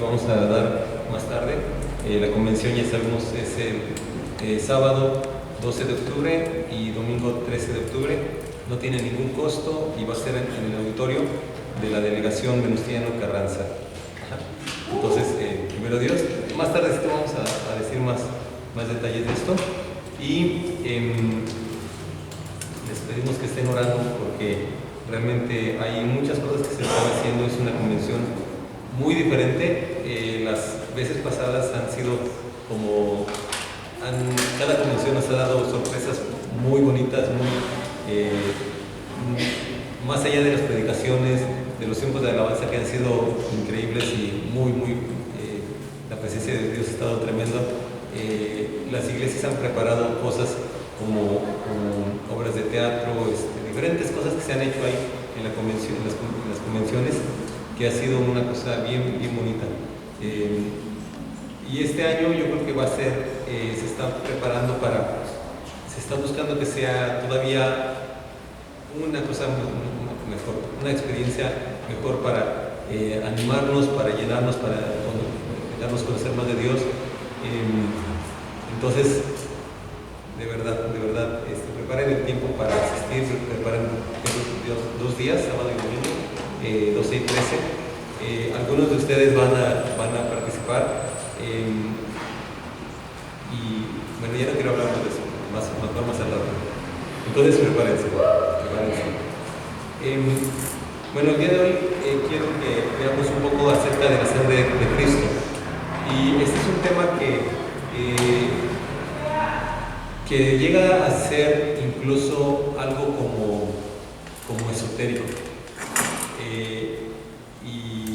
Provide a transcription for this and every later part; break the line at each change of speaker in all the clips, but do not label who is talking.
vamos a dar más tarde. La convención, ya sabemos, es el sábado 12 de octubre y domingo 13 de octubre. No tiene ningún costo y va a ser en el auditorio de la delegación Venustiano Carranza. Entonces, primero Dios, más tarde vamos a decir más detalles de esto. Y les pedimos que estén orando porque realmente hay muchas cosas que se están haciendo. Es una convención muy diferente. Las veces pasadas han sido como... cada convención nos ha dado sorpresas muy bonitas, más allá de las predicaciones, de los tiempos de alabanza que han sido increíbles y la presencia de Dios ha estado tremendo. Las iglesias han preparado cosas como obras de teatro, diferentes cosas que se han hecho ahí en la convención, en las convenciones, que ha sido una cosa bien bonita. Y este año yo creo que va a ser, se está preparando se está buscando que sea todavía una cosa mejor, una experiencia mejor para animarnos, para llenarnos, para darnos a conocer más de Dios. Entonces, de verdad, preparen el tiempo para asistir, preparen 2 días, sábado y domingo, 12 y 13. Algunos de ustedes van a participar. Y bueno, ya no quiero hablar de eso, más al rato. Entonces, prepárense. Bueno, el día de hoy quiero que veamos un poco acerca de la sangre de Cristo. Y este es un tema que llega a ser incluso algo como esotérico. Y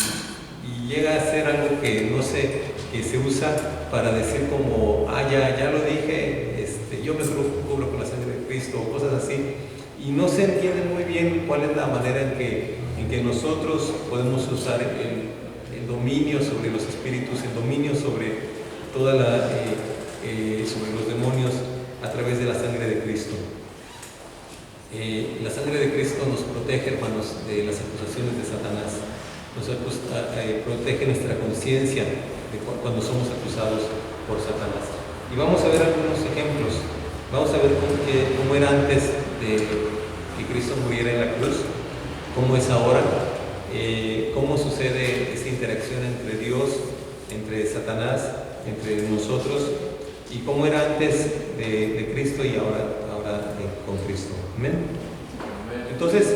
llega a ser algo que no sé, que se usa para decir como, ya lo dije, yo me cubro con la sangre de Cristo, o cosas así, y no se entiende muy bien cuál es la manera en que nosotros podemos usar el dominio sobre los espíritus, el dominio sobre sobre los demonios a través de la sangre de Cristo. La sangre de Cristo nos protege, hermanos, de las acusaciones de Satanás, protege nuestra conciencia cuando somos acusados por Satanás. Y vamos a ver algunos ejemplos. Vamos a ver cómo era antes de que Cristo muriera en la cruz, cómo es ahora, cómo sucede esa interacción entre Dios, entre Satanás, entre nosotros, y cómo era antes de Cristo y ahora con Cristo. Amén. Entonces,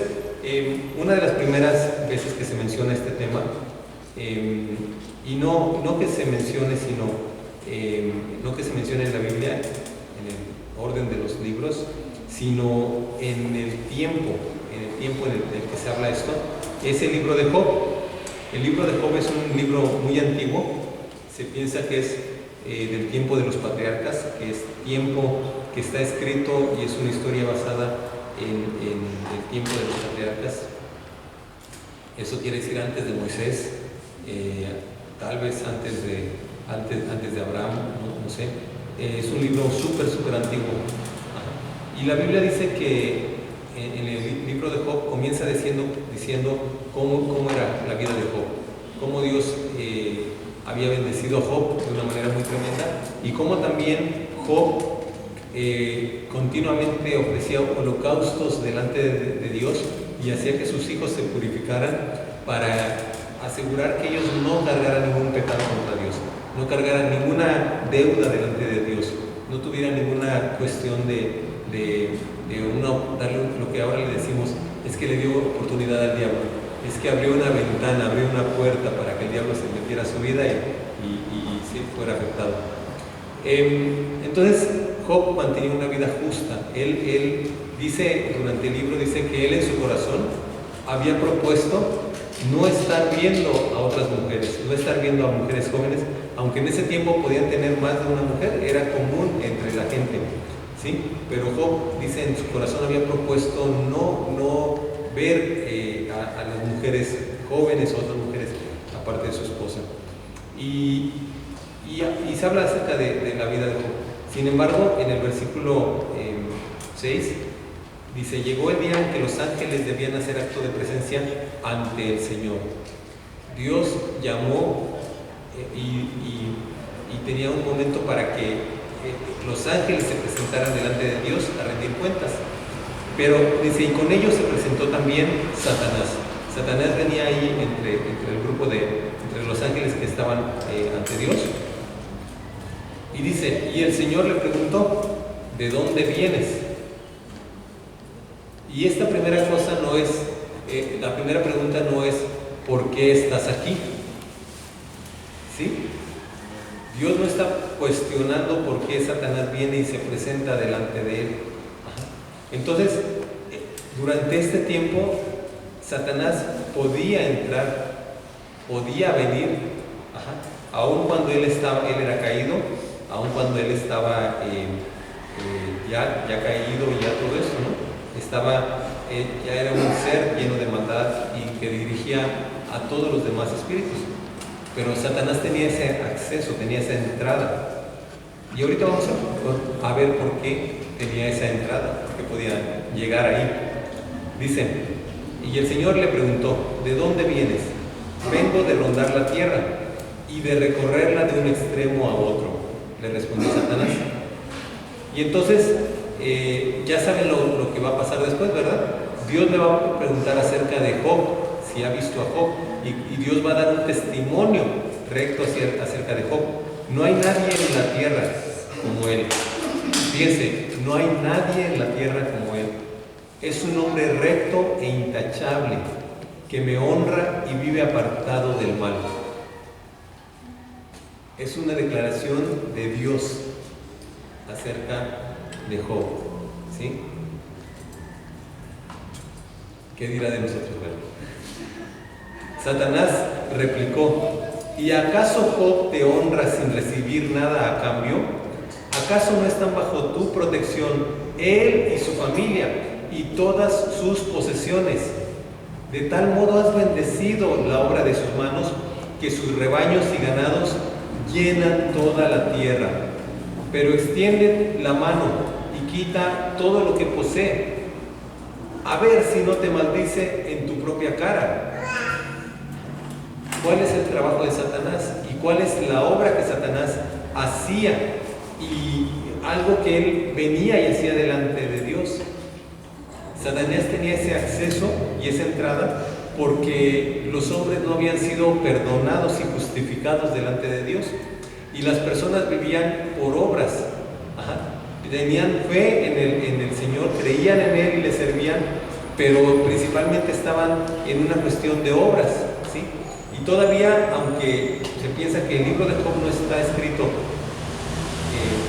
una de las primeras veces que se menciona este tema, y no que se mencione, no que se mencione en la Biblia, en el orden de los libros, sino en el tiempo en el que se habla esto, es el libro de Job. El libro de Job es un libro muy antiguo. Se piensa que es del tiempo de los patriarcas, que es tiempo que está escrito y es una historia basada en el tiempo de los patriarcas. Eso quiere decir antes de Moisés, tal vez antes de Abraham, no sé. Es un libro súper antiguo. Y la Biblia dice que en el libro de Job comienza diciendo cómo era la vida de Job, cómo Dios había bendecido a Job de una manera muy tremenda, y cómo también Job continuamente ofrecía holocaustos delante de Dios y hacía que sus hijos se purificaran para asegurar que ellos no cargaran ningún pecado contra Dios, no cargaran ninguna deuda delante de Dios, no tuvieran ninguna cuestión de darle lo que ahora le decimos, es que le dio oportunidad al diablo, es que abrió una ventana, abrió una puerta para que el diablo se metiera a su vida y se fuera afectado. Entonces Job mantenía una vida justa. Él dice, durante el libro, dice que él en su corazón había propuesto no estar viendo a otras mujeres, no estar viendo a mujeres jóvenes, aunque en ese tiempo podían tener más de una mujer, era común entre la gente, ¿sí? Pero Job dice, en su corazón había propuesto no ver a las mujeres jóvenes o otras mujeres aparte de su esposa. Y se habla acerca de la vida de Job. Sin embargo, en el versículo 6 dice, llegó el día en que los ángeles debían hacer acto de presencia ante el Señor. Dios llamó y tenía un momento para que los ángeles se presentaran delante de Dios a rendir cuentas. Pero dice, y con ellos se presentó también Satanás. Satanás venía ahí entre el grupo entre los ángeles que estaban ante Dios. Y dice, y el Señor le preguntó, ¿de dónde vienes? Y esta primera cosa no es, la primera pregunta no es, ¿por qué estás aquí? ¿Sí? Dios no está cuestionando por qué Satanás viene y se presenta delante de él. Ajá. Entonces, durante este tiempo, Satanás podía entrar, podía venir, ajá, aun cuando él era caído, aun cuando él estaba ya caído y ya todo eso, ¿no? Ya era un ser lleno de maldad y que dirigía a todos los demás espíritus. Pero Satanás tenía ese acceso, tenía esa entrada. Y ahorita vamos a ver por qué tenía esa entrada, por qué podía llegar ahí. Dice, y el Señor le preguntó, ¿de dónde vienes? Vengo de rondar la tierra y de recorrerla de un extremo a otro, le respondió Satanás. Y entonces, ya saben lo que va a pasar después, ¿verdad? Dios le va a preguntar acerca de Job, si ha visto a Job, y Dios va a dar un testimonio recto acerca de Job. No hay nadie en la tierra como él. Fíjense, no hay nadie en la tierra como él. Es un hombre recto e intachable, que me honra y vive apartado del mal. Es una declaración de Dios acerca de Job, ¿sí? ¿Qué dirá de nosotros? Bueno, Satanás replicó, ¿y acaso Job te honra sin recibir nada a cambio? ¿Acaso no están bajo tu protección él y su familia y todas sus posesiones? De tal modo has bendecido la obra de sus manos, que sus rebaños y ganados llenan toda la tierra. Pero extiende la mano y quita todo lo que posee, a ver si no te maldice en tu propia cara. ¿Cuál es el trabajo de Satanás? ¿Y cuál es la obra que Satanás hacía? Y algo que él venía y hacía delante de Dios. Satanás tenía ese acceso y esa entrada porque los hombres no habían sido perdonados y justificados delante de Dios. Y las personas vivían por obras. Ajá. Tenían fe en el Señor, creían en Él y le servían, pero principalmente estaban en una cuestión de obras, ¿sí? Y todavía, aunque se piensa que el libro de Job no está escrito,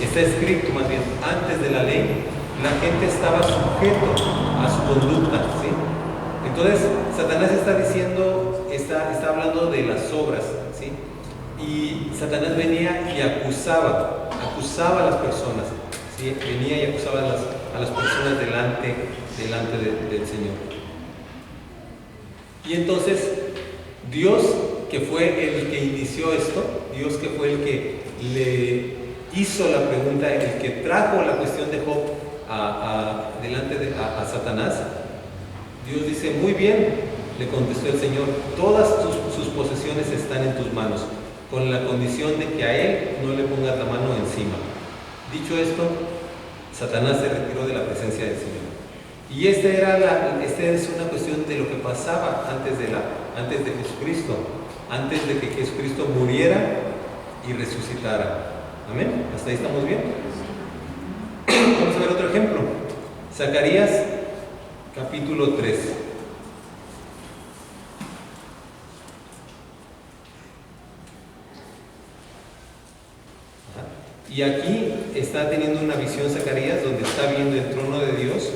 está escrito más bien antes de la ley, la gente estaba sujeto a su conducta, ¿sí? Entonces, Satanás está diciendo, está hablando de las obras, ¿sí? Y Satanás venía y acusaba a las personas, ¿sí? Venía y acusaba a las personas delante del Señor. Y entonces, Dios, que fue el que inició esto, Dios que fue el que le hizo la pregunta, el que trajo la cuestión de Job delante a Satanás, Dios dice, muy bien, le contestó el Señor, todas sus posesiones están en tus manos, con la condición de que a él no le pongas la mano encima. Dicho esto, Satanás se retiró de la presencia del Señor. Y esta es una cuestión de lo que pasaba antes de Jesucristo, antes de que Jesucristo muriera y resucitara. ¿Amén? ¿Hasta ahí estamos bien? Vamos a ver otro ejemplo. Zacarías, capítulo 3. Y aquí está teniendo una visión Zacarías donde está viendo el trono de Dios.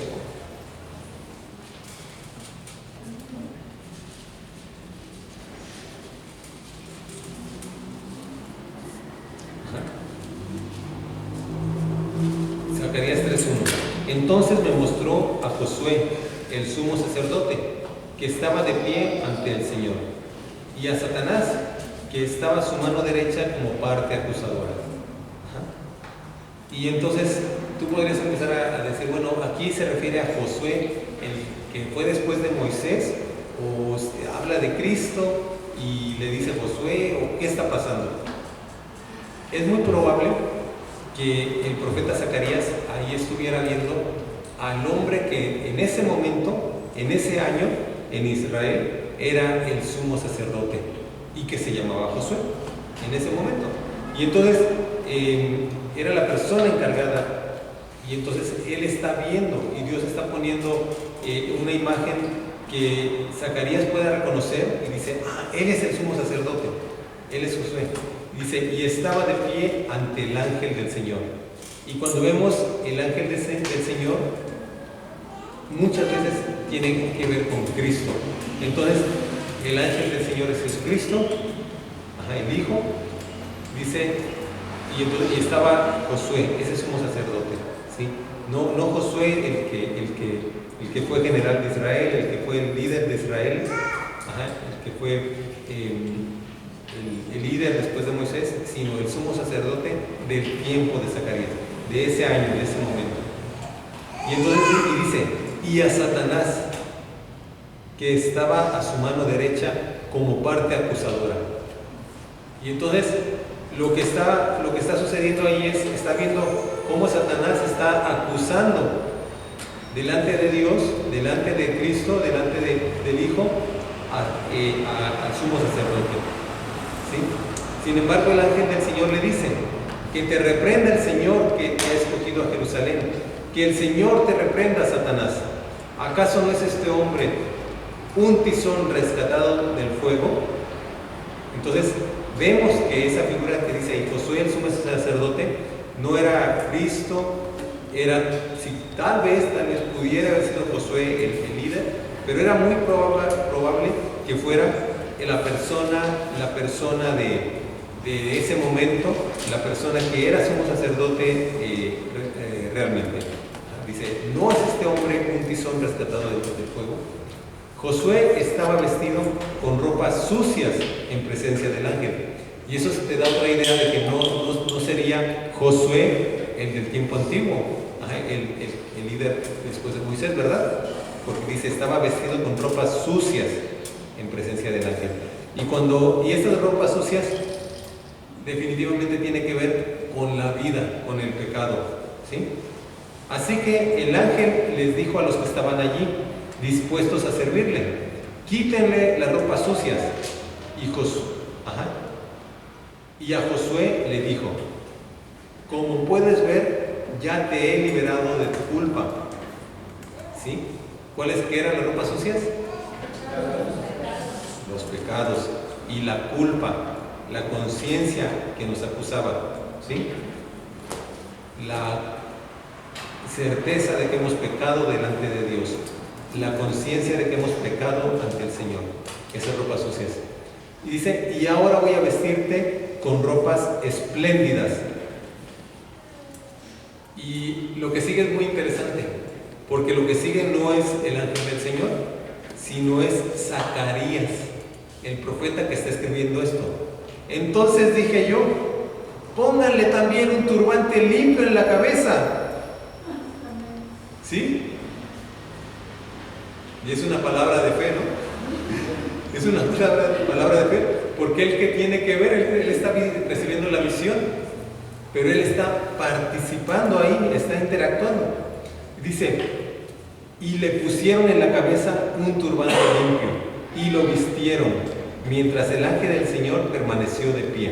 Zacarías 3:1. Entonces me mostró a Josué, el sumo sacerdote, que estaba de pie ante el Señor, y a Satanás, que estaba a su mano derecha como parte acusadora. Y entonces tú podrías empezar a decir, bueno, aquí se refiere a Josué, el que fue después de Moisés, o habla de Cristo, y le dice Josué, o qué está pasando. Es muy probable que el profeta Zacarías ahí estuviera viendo al hombre que en ese momento, en ese año, en Israel, era el sumo sacerdote y que se llamaba Josué en ese momento. Y entonces era la persona encargada, y entonces él está viendo y Dios está poniendo una imagen que Zacarías pueda reconocer y dice, él es el sumo sacerdote, él es Josué. Dice, y estaba de pie ante el ángel del Señor. Y cuando vemos el ángel del Señor, muchas veces tiene que ver con Cristo. Entonces, el ángel del Señor es Jesucristo, el Hijo, dice, y estaba Josué, ese sumo sacerdote, ¿sí? No Josué, el que fue general de Israel, el que fue el líder de Israel, el que fue el líder después de Moisés, sino el sumo sacerdote del tiempo de Zacarías, de ese año, de ese momento. Y entonces dice, y a Satanás, que estaba a su mano derecha como parte acusadora. Y entonces lo que está sucediendo ahí es, está viendo cómo Satanás está acusando delante de Dios, delante de Cristo, delante del Hijo, al sumo sacerdote, ¿sí? Sin embargo, el ángel del Señor le dice, que te reprenda el Señor que te ha escogido a Jerusalén, que el Señor te reprenda, Satanás. ¿Acaso no es este hombre un tizón rescatado del fuego? Entonces vemos que esa figura que dice ahí, Josué el sumo sacerdote, no era Cristo, tal vez pudiera haber sido Josué el líder, pero era muy probable que fuera la persona de ese momento, la persona que era sumo sacerdote realmente. Dice, ¿no es este hombre un tizón rescatado del fuego? Josué estaba vestido con ropas sucias en presencia del ángel. Y eso te da otra idea de que no sería Josué el del tiempo antiguo, el líder después de Moisés, ¿verdad? Porque dice, estaba vestido con ropas sucias en presencia del ángel. Y estas ropas sucias definitivamente tiene que ver con la vida, con el pecado, ¿sí? Así que el ángel les dijo a los que estaban allí, dispuestos a servirle, quítenle las ropas sucias. Y a Josué le dijo, como puedes ver, ya te he liberado de tu culpa. ¿Sí? ¿Cuáles que eran las ropas sucias? Los pecados y la culpa, la conciencia que nos acusaba, ¿sí? La certeza de que hemos pecado delante de Dios, la conciencia de que hemos pecado ante el Señor, esas ropas sucias. Y dice, y ahora voy a vestirte con ropas espléndidas. Y lo que sigue es muy interesante, porque lo que sigue no es el ángel del Señor, sino es Zacarías, el profeta que está escribiendo esto. Entonces dije yo, pónganle también un turbante limpio en la cabeza. ¿Sí? Y es una palabra de fe, ¿no? Es una palabra de fe, porque él que tiene que ver, él está recibiendo la visión, pero él está participando ahí, está interactuando. Dice, y le pusieron en la cabeza un turbante limpio, y lo vistieron, mientras el ángel del Señor permaneció de pie.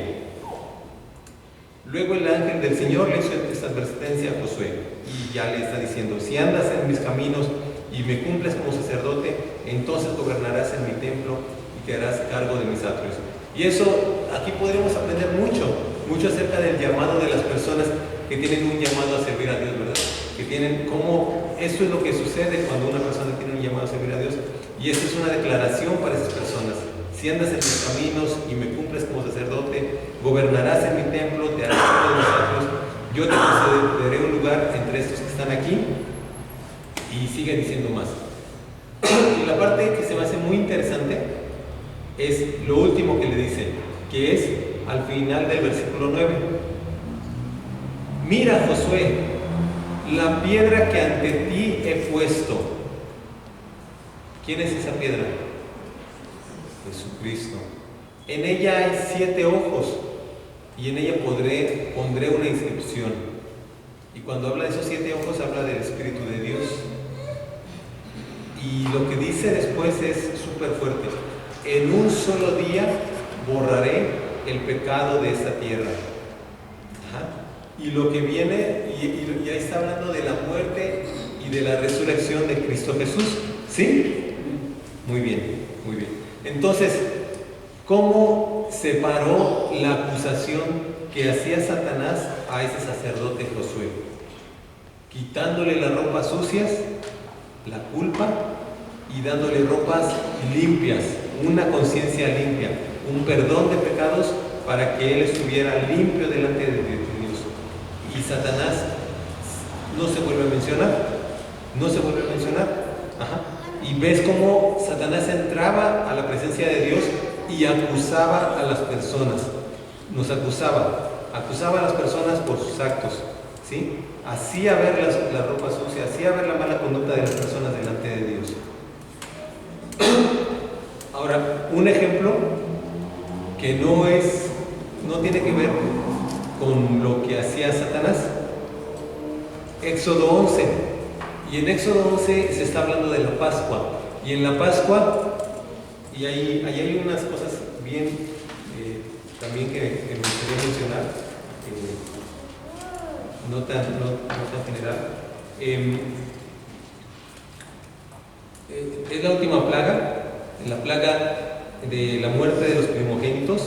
Luego el ángel del Señor le hizo esta advertencia a Josué, y ya le está diciendo, si andas en mis caminos y me cumples como sacerdote, entonces gobernarás en mi templo y te harás cargo de mis atrios. Y eso, aquí podríamos aprender mucho acerca del llamado de las personas que tienen un llamado a servir a Dios, ¿verdad? Que tienen cómo, eso es lo que sucede cuando una persona tiene un llamado a servir a Dios. Y esto es una declaración para esas personas. Si andas en mis caminos y me cumples como sacerdote, gobernarás en mi templo, te harás cargo de mis atrios, yo te concederé un lugar entre estos que están aquí. Y sigue diciendo más. Y la parte que se me hace muy interesante es lo último que le dice, que es al final del versículo 9. Mira, Josué, la piedra que ante ti he puesto. ¿Quién es esa piedra? Jesucristo. En ella hay 7 ojos y en ella pondré una inscripción. Y cuando habla de esos 7 ojos, habla del Espíritu de Dios. Y lo que dice después es súper fuerte. En un solo día borraré el pecado de esta tierra. Ajá. Y lo que viene, y ahí está hablando de la muerte y de la resurrección de Cristo Jesús. ¿Sí? Muy bien, muy bien. Entonces, ¿cómo separó la acusación que hacía Satanás a ese sacerdote Josué? Quitándole las ropas sucias, la culpa, y dándole ropas limpias, una conciencia limpia, un perdón de pecados para que él estuviera limpio delante de Dios. Y Satanás no se vuelve a mencionar, no se vuelve a mencionar. Ajá. Y ves cómo Satanás entraba a la presencia de Dios y acusaba a las personas, nos acusaba a las personas por sus actos, ¿sí? Hacía ver las ropas sucias, hacía ver la mala conducta de las personas delante de Dios. Ahora, un ejemplo que no tiene que ver con lo que hacía Satanás. Éxodo 11. Y en Éxodo 11 se está hablando de la Pascua. Y en la Pascua, y ahí hay unas cosas bien también que me gustaría mencionar, no tan general. Es la última plaga, la plaga de la muerte de los primogénitos,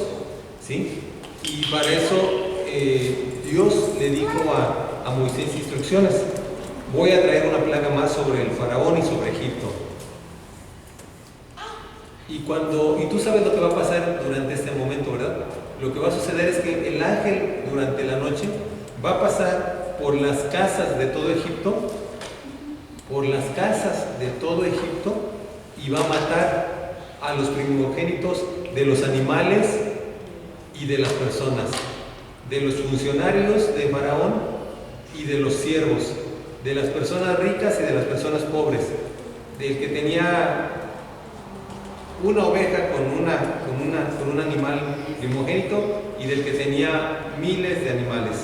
¿sí? Y para eso Dios le dijo a Moisés instrucciones: voy a traer una plaga más sobre el faraón y sobre Egipto. Y tú sabes lo que va a pasar durante este momento, ¿verdad? Lo que va a suceder es que el ángel durante la noche va a pasar por las casas de todo Egipto, y va a matar a los primogénitos de los animales y de las personas, de los funcionarios de Faraón y de los siervos, de las personas ricas y de las personas pobres, del que tenía una oveja con un animal primogénito y del que tenía miles de animales.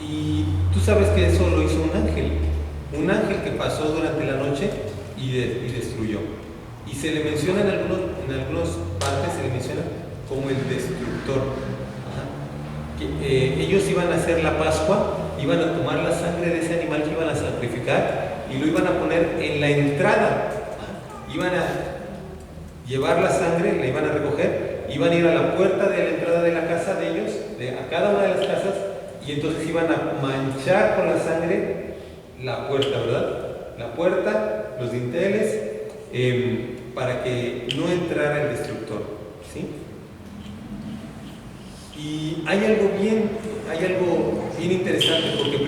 Y tú sabes que eso lo hizo un ángel que pasó durante la noche y destruyó. Y se le menciona en algunas partes, se le menciona como el destructor. Ellos iban a hacer la Pascua, iban a tomar la sangre de ese animal que iban a sacrificar y lo iban a poner en la entrada. Iban a llevar la sangre, la iban a recoger, iban a ir a la puerta de la entrada de la casa de ellos, a cada una de las casas, y entonces iban a manchar con la sangre la puerta, ¿verdad? La puerta, los dinteles, para que no entrara el destructor, ¿sí? Y hay algo bien interesante, porque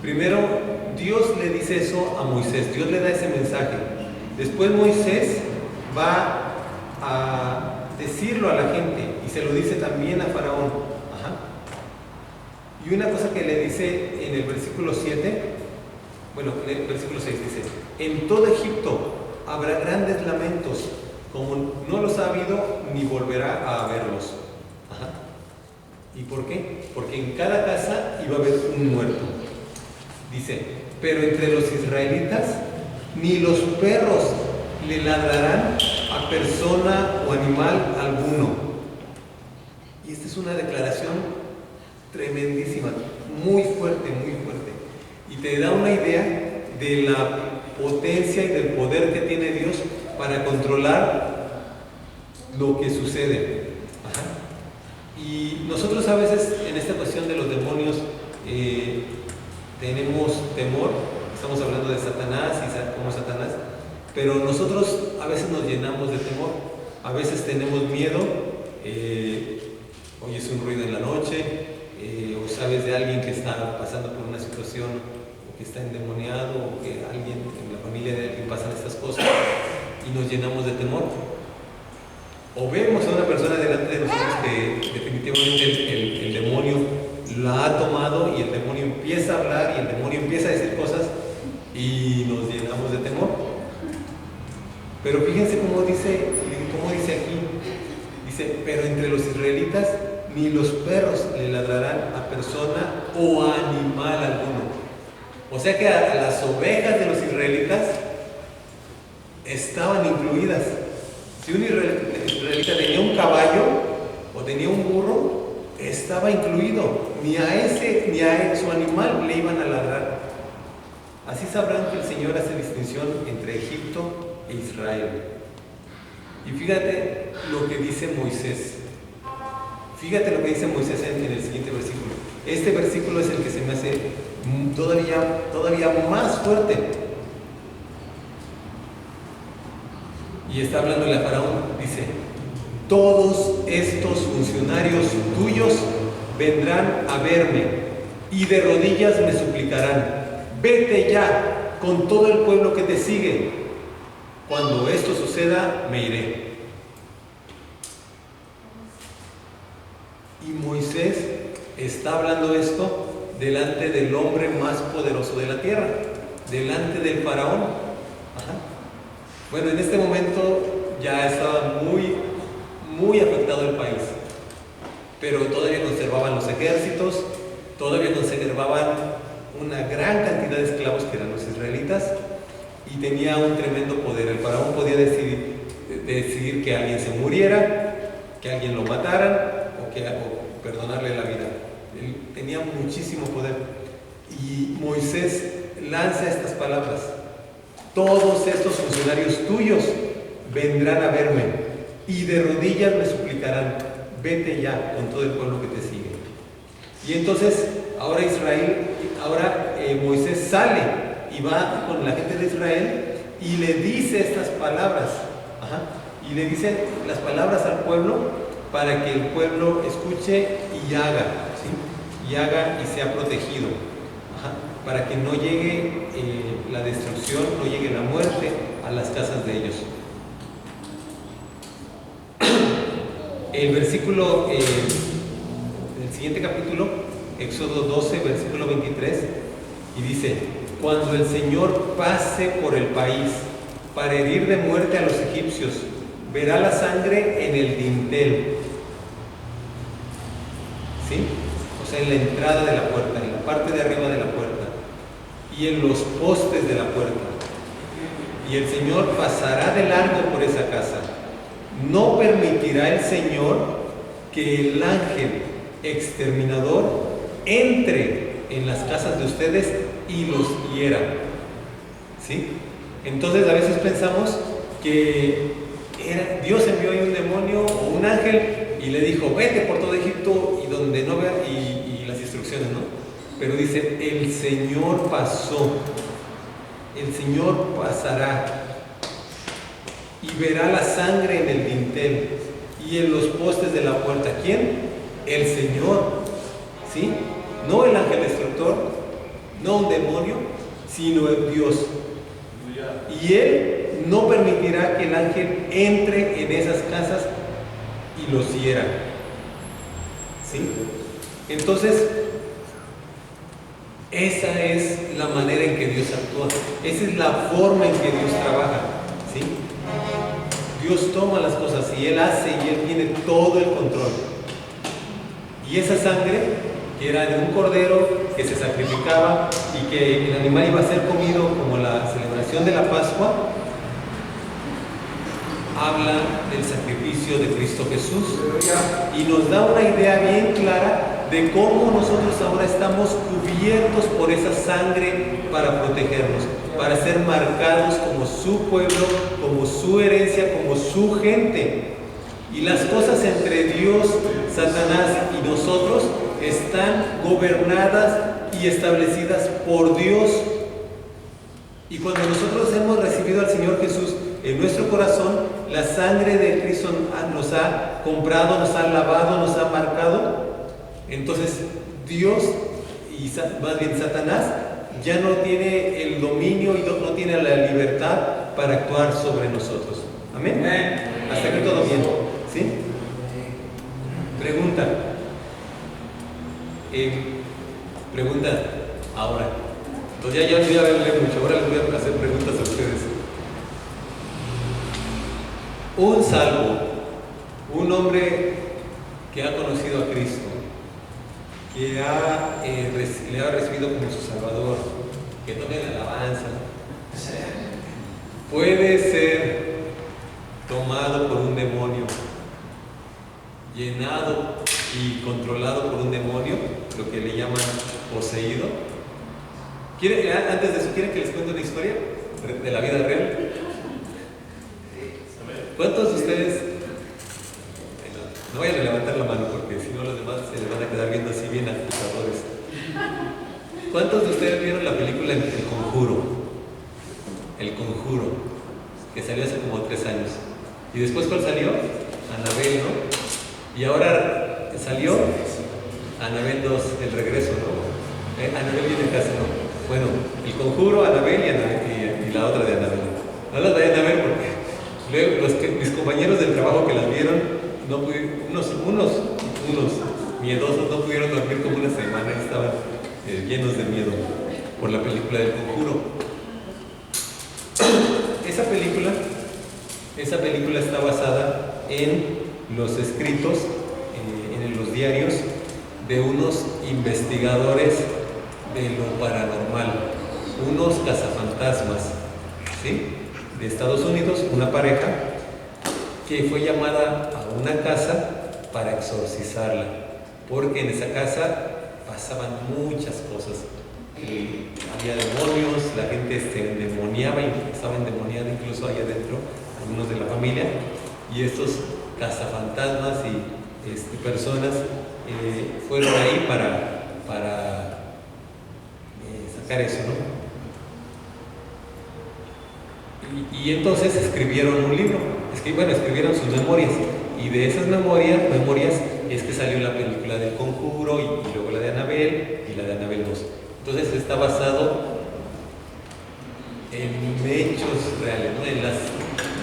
primero Dios le dice eso a Moisés, Dios le da ese mensaje. Después Moisés va a decirlo a la gente y se lo dice también a Faraón. Y una cosa que le dice en el versículo 7, en el versículo 6 dice: en todo Egipto habrá grandes lamentos, como no los ha habido ni volverá a haberlos. ¿Y por qué? Porque en cada casa iba a haber un muerto. Dice: pero entre los israelitas ni los perros le ladrarán a persona o animal alguno. Y esta es una declaración tremendísima, muy fuerte, muy fuerte. Y te da una idea de la potencia y del poder que tiene Dios para controlar lo que sucede. Y nosotros a veces en esta cuestión de los demonios tenemos temor. Estamos hablando de Satanás y como Satanás, pero nosotros a veces nos llenamos de temor, a veces tenemos miedo. Oyes un ruido en la noche, o sabes de alguien que está pasando por una situación, o que está endemoniado, o que alguien en la familia de alguien pasan estas cosas, y nos llenamos de temor. O vemos a una persona delante de nosotros que definitivamente el demonio la ha tomado y el demonio empieza a hablar y el demonio empieza a decir cosas y nos llenamos de temor. Pero fíjense cómo dice aquí. Dice, pero entre los israelitas ni los perros le ladrarán a persona o a animal alguno. O sea que a las ovejas de los israelitas estaban incluidas. Si un israelita tenía un caballo o tenía un burro, estaba incluido. Ni a su animal le iban a ladrar. Así sabrán que el Señor hace distinción entre Egipto e Israel. Y fíjate lo que dice Moisés. Fíjate lo que dice Moisés en el siguiente versículo. Este versículo es el que se me hace todavía más fuerte. Y está hablando a Faraón. Dice: todos estos funcionarios tuyos vendrán a verme y de rodillas me suplicarán: vete ya con todo el pueblo que te sigue. Cuando esto suceda, me iré. Y Moisés está hablando esto delante del hombre más poderoso de la tierra, delante del faraón. Ajá. Bueno, en este momento ya estaba muy afectado el país, pero todavía conservaban los ejércitos, todavía conservaban una gran cantidad de esclavos que eran los israelitas, y tenía un tremendo poder. El faraón podía decidir que alguien se muriera, que alguien lo mataran o perdonarle la vida. Él tenía muchísimo poder. Y Moisés lanza estas palabras: todos estos funcionarios tuyos vendrán a verme y de rodillas me suplicarán: vete ya con todo el pueblo que te sigue. Y entonces ahora Moisés sale y va con la gente de Israel y le dice estas palabras. Ajá. Y le dice las palabras al pueblo para que el pueblo escuche y haga, ¿sí? Y haga y sea protegido. Ajá. Para que no llegue la destrucción, no llegue la muerte a las casas de ellos. El versículo del siguiente capítulo, Éxodo 12, versículo 23, y dice: cuando el Señor pase por el país para herir de muerte a los egipcios, verá la sangre en el dintel, ¿sí? O sea, en la entrada de la puerta, en la parte de arriba de la puerta, y en los postes de la puerta. Y el Señor pasará de largo por esa casa. No permitirá el Señor que el ángel exterminador entre en las casas de ustedes y los hiera, ¿sí? Entonces a veces pensamos que Dios envió ahí un demonio o un ángel y le dijo: vete por todo Egipto y donde no vea, y las instrucciones, ¿no? Pero dice: el Señor pasó, el Señor pasará y verá la sangre en el dintel y en los postes de la puerta. ¿Quién? El Señor, ¿sí? No el ángel destructor, no un demonio, sino el Dios. Y Él no permitirá que el ángel entre en esas casas y los hiera, ¿sí? Entonces, esa es la manera en que Dios actúa, esa es la forma en que Dios trabaja, ¿sí? Dios toma las cosas y Él hace, y Él tiene todo el control. Y esa sangre, que era de un cordero que se sacrificaba y que el animal iba a ser comido como la celebración de la Pascua, habla del sacrificio de Cristo Jesús y nos da una idea bien clara de cómo nosotros ahora estamos cubiertos por esa sangre para protegernos, para ser marcados como su pueblo, como su herencia, como su gente. Y las cosas entre Dios, Satanás y nosotros están gobernadas y establecidas por Dios. Y cuando nosotros hemos recibido al Señor Jesús en nuestro corazón, la sangre de Cristo nos ha comprado, nos ha lavado, nos ha marcado. Entonces Dios, y más bien Satanás, ya no tiene el dominio y no tiene la libertad para actuar sobre nosotros. Amén. Hasta aquí todo bien. ¿Sí? Pregunta. Pregunta ahora. Entonces ya voy a verle mucho, ahora les voy a hacer preguntas a ustedes. Un salvo, un hombre que ha conocido a Cristo, que le ha recibido como su Salvador, que tome la alabanza, puede ser tomado por un demonio, llenado y controlado por un demonio, lo que le llaman poseído. Antes de eso, ¿quieren que les cuente una historia de la vida real? ¿Cuántos de ustedes, no vayan a levantar la mano porque si no los demás se les van a quedar viendo así bien acusadores? ¿Cuántos de ustedes vieron la película El Conjuro? El Conjuro, que salió hace como 3 años. ¿Y después cuál salió? Annabelle, ¿no? Y ahora salió Annabelle 2, el regreso, ¿no? Annabelle viene a casa, ¿no? Bueno, El Conjuro, Annabelle y la otra de Annabelle. No las vayan a ver porque luego mis compañeros del trabajo que las vieron, no pudieron, unos miedosos no pudieron dormir como una semana, estaban llenos de miedo por la película del Conjuro. Esa película está basada en los escritos, en los diarios de unos investigadores de lo paranormal, unos cazafantasmas, ¿sí? De Estados Unidos, una pareja que fue llamada a una casa para exorcizarla, porque en esa casa pasaban muchas cosas. Había demonios, la gente se endemoniaba y estaba endemoniada incluso ahí adentro, algunos de la familia, y estos cazafantasmas y personas fueron ahí para sacar eso, ¿no? Y entonces escribieron un libro, escribieron sus memorias, y de esas memorias es que salió la película del Conjuro y luego la de Annabelle y la de Annabelle 2. Entonces está basado en hechos reales, ¿no? En las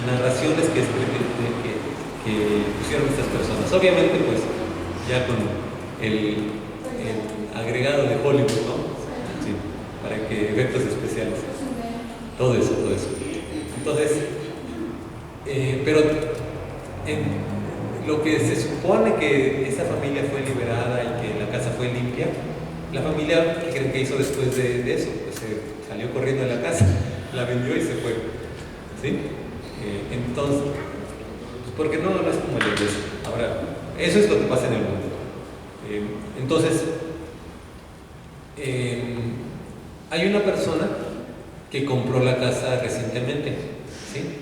narraciones que pusieron estas personas. Obviamente, pues, ya con el agregado de Hollywood, ¿no? Sí, para que efectos especiales. Todo eso. Entonces, pero lo que se supone que esa familia fue liberada y que la casa fue limpia, la familia, ¿qué creen que hizo después de eso? Pues se salió corriendo de la casa, la vendió y se fue, ¿sí? Entonces, pues porque no es como la iglesia. Ahora, eso es lo que pasa en el mundo. Entonces, hay una persona que compró la casa recientemente, ¿sí?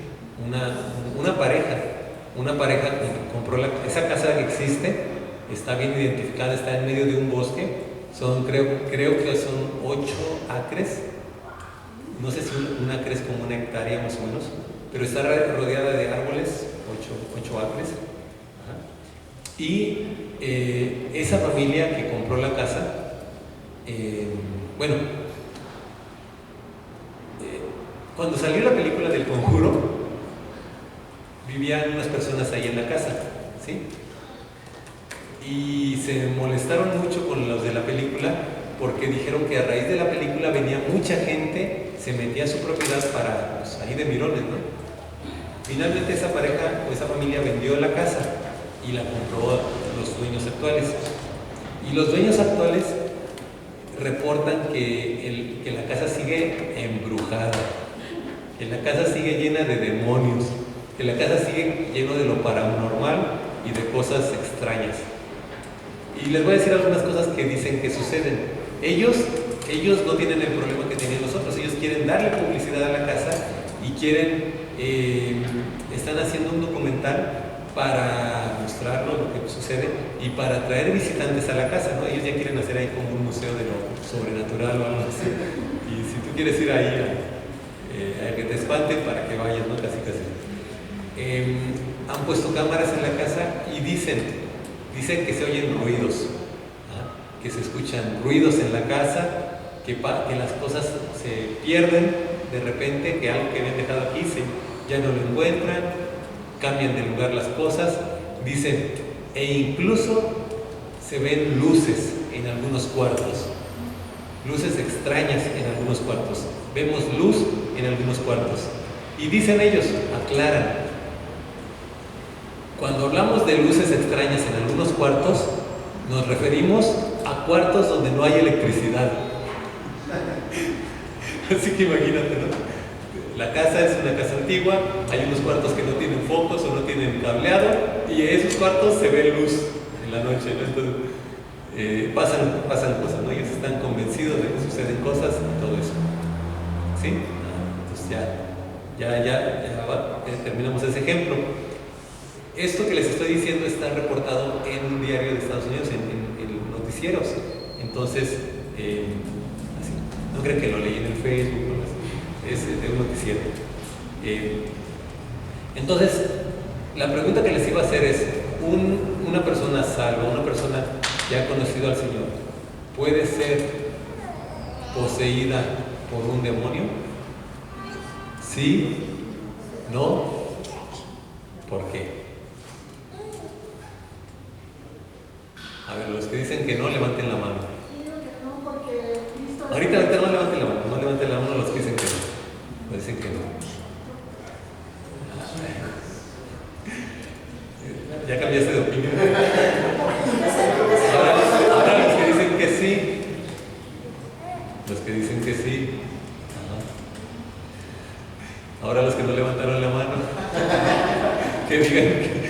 Una pareja que compró esa casa que existe, está bien identificada, está en medio de un bosque. Creo que son 8 acres, no sé si un acre es como 1 hectárea más o menos, pero está rodeada de árboles, 8 acres. Ajá. Y esa familia que compró la casa, cuando salió la película del Conjuro, vivían unas personas ahí en la casa, ¿sí? Y se molestaron mucho con los de la película porque dijeron que a raíz de la película venía mucha gente, se metía a su propiedad para, pues, ahí de mirones, ¿no? Finalmente esa pareja o esa familia vendió la casa y la compró los dueños actuales. Y los dueños actuales reportan que la casa sigue embrujada, que la casa sigue llena de demonios, que la casa sigue lleno de lo paranormal y de cosas extrañas. Y les voy a decir algunas cosas que dicen que suceden. Ellos no tienen el problema que tienen nosotros. Ellos quieren darle publicidad a la casa y están haciendo un documental para mostrarnos lo que sucede y para atraer visitantes a la casa, ¿no? Ellos ya quieren hacer ahí como un museo de lo sobrenatural o algo así. Y si tú quieres ir ahí a que te espanten, para que vayas, ¿no? Casi. Han puesto cámaras en la casa y dicen que se oyen ruidos, ¿ah? Que se escuchan ruidos en la casa, que las cosas se pierden de repente, que algo que habían dejado aquí ya no lo encuentran, cambian de lugar las cosas Dice, e incluso se ven luces en algunos cuartos, luces extrañas en algunos cuartos. Vemos luz en algunos cuartos. Y dicen ellos, aclaran, cuando hablamos de luces extrañas en algunos cuartos, nos referimos a cuartos donde no hay electricidad. Así que imagínate, ¿no? La casa es una casa antigua, hay unos cuartos que no tienen focos o no tienen cableado, y en esos cuartos se ve luz en la noche, ¿no? Entonces, pasan cosas, ¿no? Ellos están convencidos de que suceden cosas y todo eso. ¿Sí? Entonces ya terminamos ese ejemplo. Esto que les estoy diciendo está reportado en un diario de Estados Unidos, en noticieros. Entonces, así, no creen que lo leí en el Facebook, ¿no? Es de un noticiero. Entonces, la pregunta que les iba a hacer es, una persona salva, una persona que ha conocido al Señor, ¿puede ser poseída por un demonio? ¿Sí? ¿No? ¿Por qué? A ver, los que dicen que no, levanten la mano. Ahorita no levanten la mano, no levanten la mano los que dicen que no. Dicen que no. Ya cambiaste de opinión. Ahora los que dicen que sí. Los que dicen que sí. Ahora los que no levantaron la mano. Que digan que.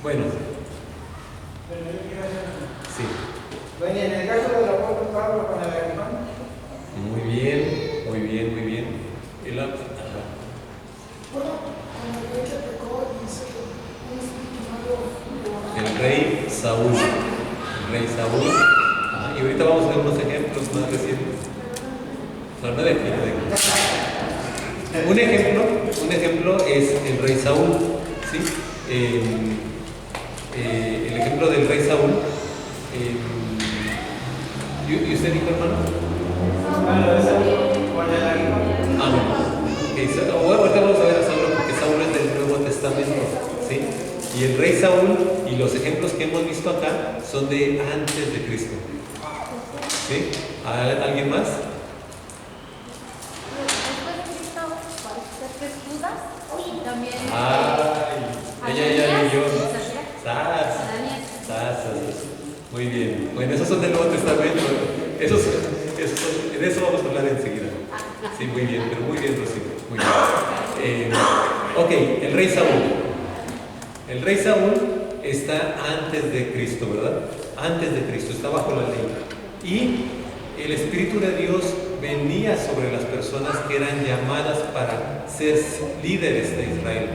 Bueno. Sí.
Bueno, en el caso del apóstol Pablo con el aguijón.
Muy bien, muy bien, muy bien.
Bueno, cuando el rey que pecó, dice un espíritu malo.
El rey Saúl. El rey Saúl. Y ahorita vamos a ver unos ejemplos más recientes. No de aquí, Un ejemplo es el rey Saúl. ¿Sí? El ejemplo del rey Saúl. ¿Y usted dijo, hermano?
Con el aguijón.
Bueno. Ahorita vamos a ver a Saúl, porque Saúl es del Nuevo Testamento, ¿sí? Y el rey Saúl y los ejemplos que hemos visto acá son de antes de Cristo. ¿Sí? ¿Alguien más?
Después de Cristo, parece ser que Judas y también.
Ella leyó. Muy bien. Bueno, esos son del Nuevo Testamento. De eso vamos a hablar enseguida. Sí, muy bien, pero muy bien, Rocío. Muy bien. Ok, el rey Saúl. El rey Saúl está antes de Cristo, ¿verdad? Antes de Cristo, está bajo la ley. Y el Espíritu de Dios venía sobre las personas que eran llamadas para ser líderes de Israel.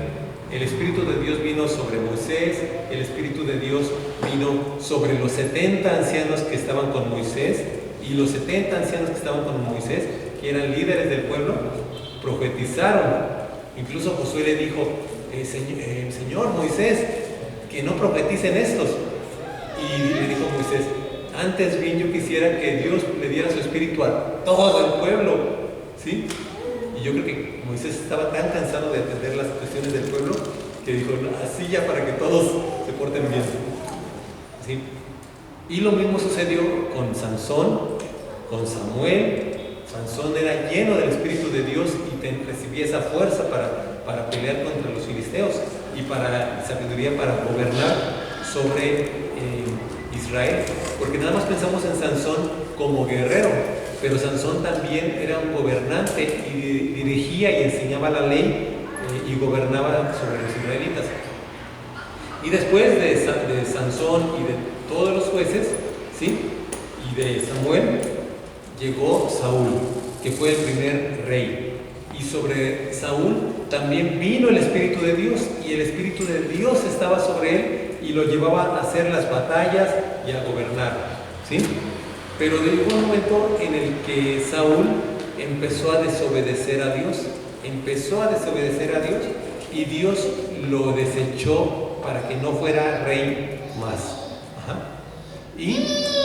El Espíritu de Dios vino sobre Moisés, el Espíritu de Dios vino sobre los 70 ancianos que estaban con Moisés, y los 70 ancianos que estaban con Moisés, que eran líderes del pueblo, profetizaron. Incluso Josué le dijo, Señor Moisés, que no profeticen estos. Y le dijo Moisés, antes bien yo quisiera que Dios le diera su espíritu a todo el pueblo. ¿Sí? Y yo creo que Moisés estaba tan cansado de atender las cuestiones del pueblo que dijo, así ya para que todos se porten bien. ¿Sí? Y lo mismo sucedió con Sansón, con Samuel. Sansón era lleno del Espíritu de Dios y recibía esa fuerza para pelear contra los filisteos y para sabiduría para gobernar sobre Israel. Porque nada más pensamos en Sansón como guerrero, pero Sansón también era un gobernante y dirigía y enseñaba la ley y gobernaba sobre los israelitas. Y después de Sansón y de todos los jueces, ¿sí? Y de Samuel, llegó Saúl, que fue el primer rey. Y sobre Saúl también vino el Espíritu de Dios, y el Espíritu de Dios estaba sobre él y lo llevaba a hacer las batallas y a gobernar, ¿sí? Pero llegó un momento en el que Saúl empezó a desobedecer a Dios, y Dios lo desechó para que no fuera rey más. Y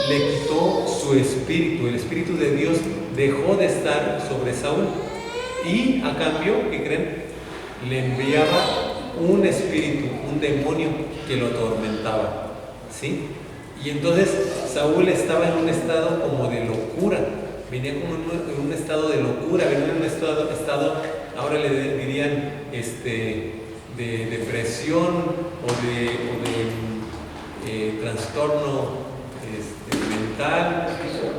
le quitó su espíritu, el Espíritu de Dios dejó de estar sobre Saúl. Y a cambio, ¿qué creen? Le enviaba un espíritu, un demonio que lo atormentaba, ¿sí? Y entonces Saúl estaba en un estado como de locura, venía como en un estado de locura, venía en un estado ahora le dirían de depresión o de trastorno mental,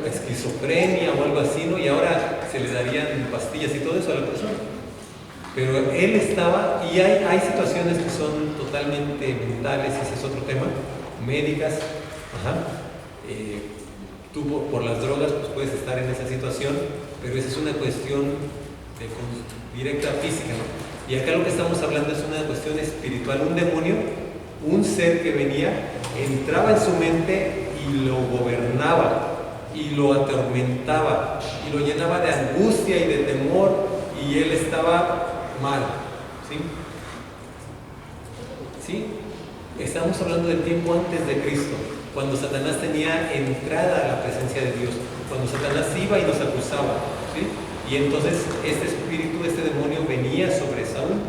esquizofrenia o algo así, ¿no? Y ahora se le darían pastillas y todo eso a la persona. Pero él estaba, y hay situaciones que son totalmente mentales, ese es otro tema, médicas, tú por las drogas pues puedes estar en esa situación, pero esa es una cuestión directa física, ¿no? Y acá lo que estamos hablando es una cuestión espiritual, un demonio, un ser que venía, entraba en su mente y lo gobernaba, y lo atormentaba, y lo llenaba de angustia y de temor, y él estaba mal, ¿sí? ¿Sí? Estamos hablando del tiempo antes de Cristo, cuando Satanás tenía entrada a la presencia de Dios, cuando Satanás iba y nos acusaba, ¿sí? Y entonces este espíritu, este demonio venía sobre Saúl,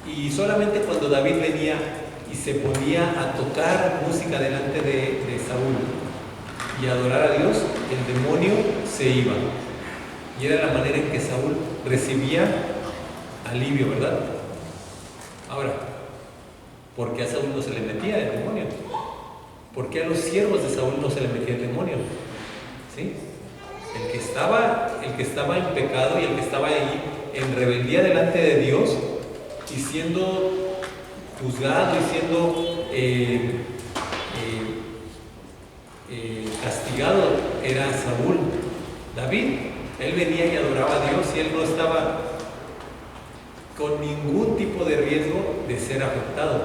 y solamente cuando David venía y se ponía a tocar música delante de Saúl y a adorar a Dios, el demonio se iba, y era la manera en que Saúl recibía alivio, ¿verdad? Ahora, ¿por qué a Saúl no se le metía el demonio? ¿Por qué a los siervos de Saúl no se le metía el demonio? ¿Sí? El que estaba en pecado y el que estaba ahí en rebeldía delante de Dios y siendo juzgado y siendo castigado era Saúl. David, él venía y adoraba a Dios y él no estaba con ningún tipo de riesgo de ser afectado,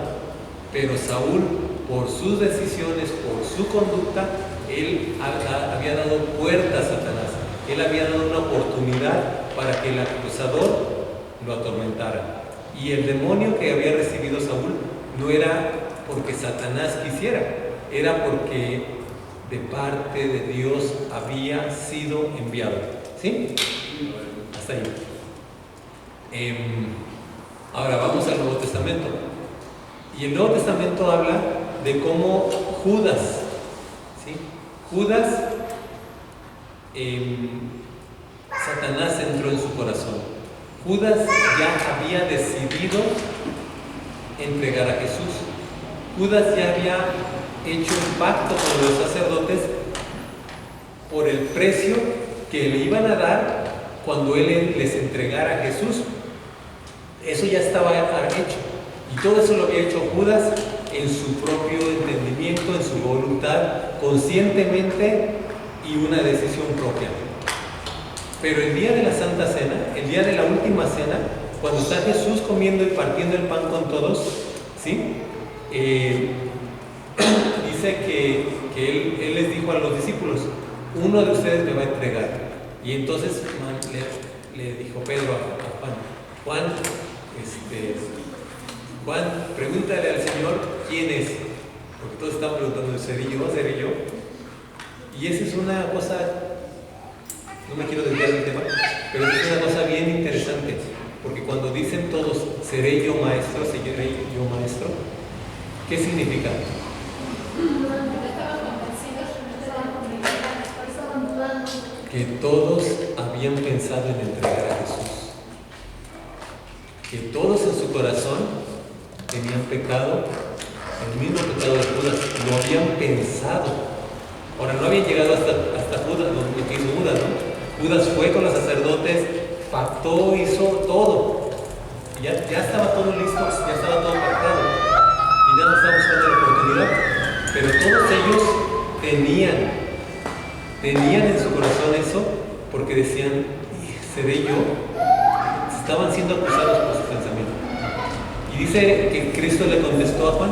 pero Saúl, por sus decisiones, por su conducta, él había dado puerta a Satanás, él había dado una oportunidad para que el acusador lo atormentara. Y el demonio que había recibido Saúl no era porque Satanás quisiera, era porque de parte de Dios había sido enviado. ¿Sí? Hasta ahí. Ahora vamos al Nuevo Testamento. Y el Nuevo Testamento habla de cómo Judas, ¿sí? Judas, Satanás entró en su corazón. Judas ya había decidido entregar a Jesús. Judas ya había hecho un pacto con los sacerdotes por el precio que le iban a dar cuando él les entregara a Jesús. Eso ya estaba hecho. Y todo eso lo había hecho Judas en su propio entendimiento, en su voluntad, conscientemente y una decisión propia. Pero el día de la Santa Cena, el día de la última cena, cuando está Jesús comiendo y partiendo el pan con todos, ¿sí? Dice que él les dijo a los discípulos: uno de ustedes me va a entregar. Y entonces le dijo Pedro a Juan, Juan, pregúntale al Señor quién es, porque todos están preguntando, ¿seré yo? Y esa es una cosa, no me quiero desviar del tema, pero es una cosa bien interesante, porque cuando dicen todos, seré yo maestro, ¿qué significa? Que todos habían pensado en entregar a Jesús, que todos en su corazón tenían pecado, el mismo pecado de Judas, lo habían pensado. Ahora, no habían llegado hasta Judas, lo que hizo Judas, ¿no? Judas fue con los sacerdotes, pactó, hizo todo. Ya estaba todo listo, ya estaba todo pactado. Y ya no estaba buscando la oportunidad. Pero todos ellos tenían en su corazón eso, porque decían, ¿seré yo? Estaban siendo acusados por su pensamiento. Y dice que Cristo le contestó a Juan: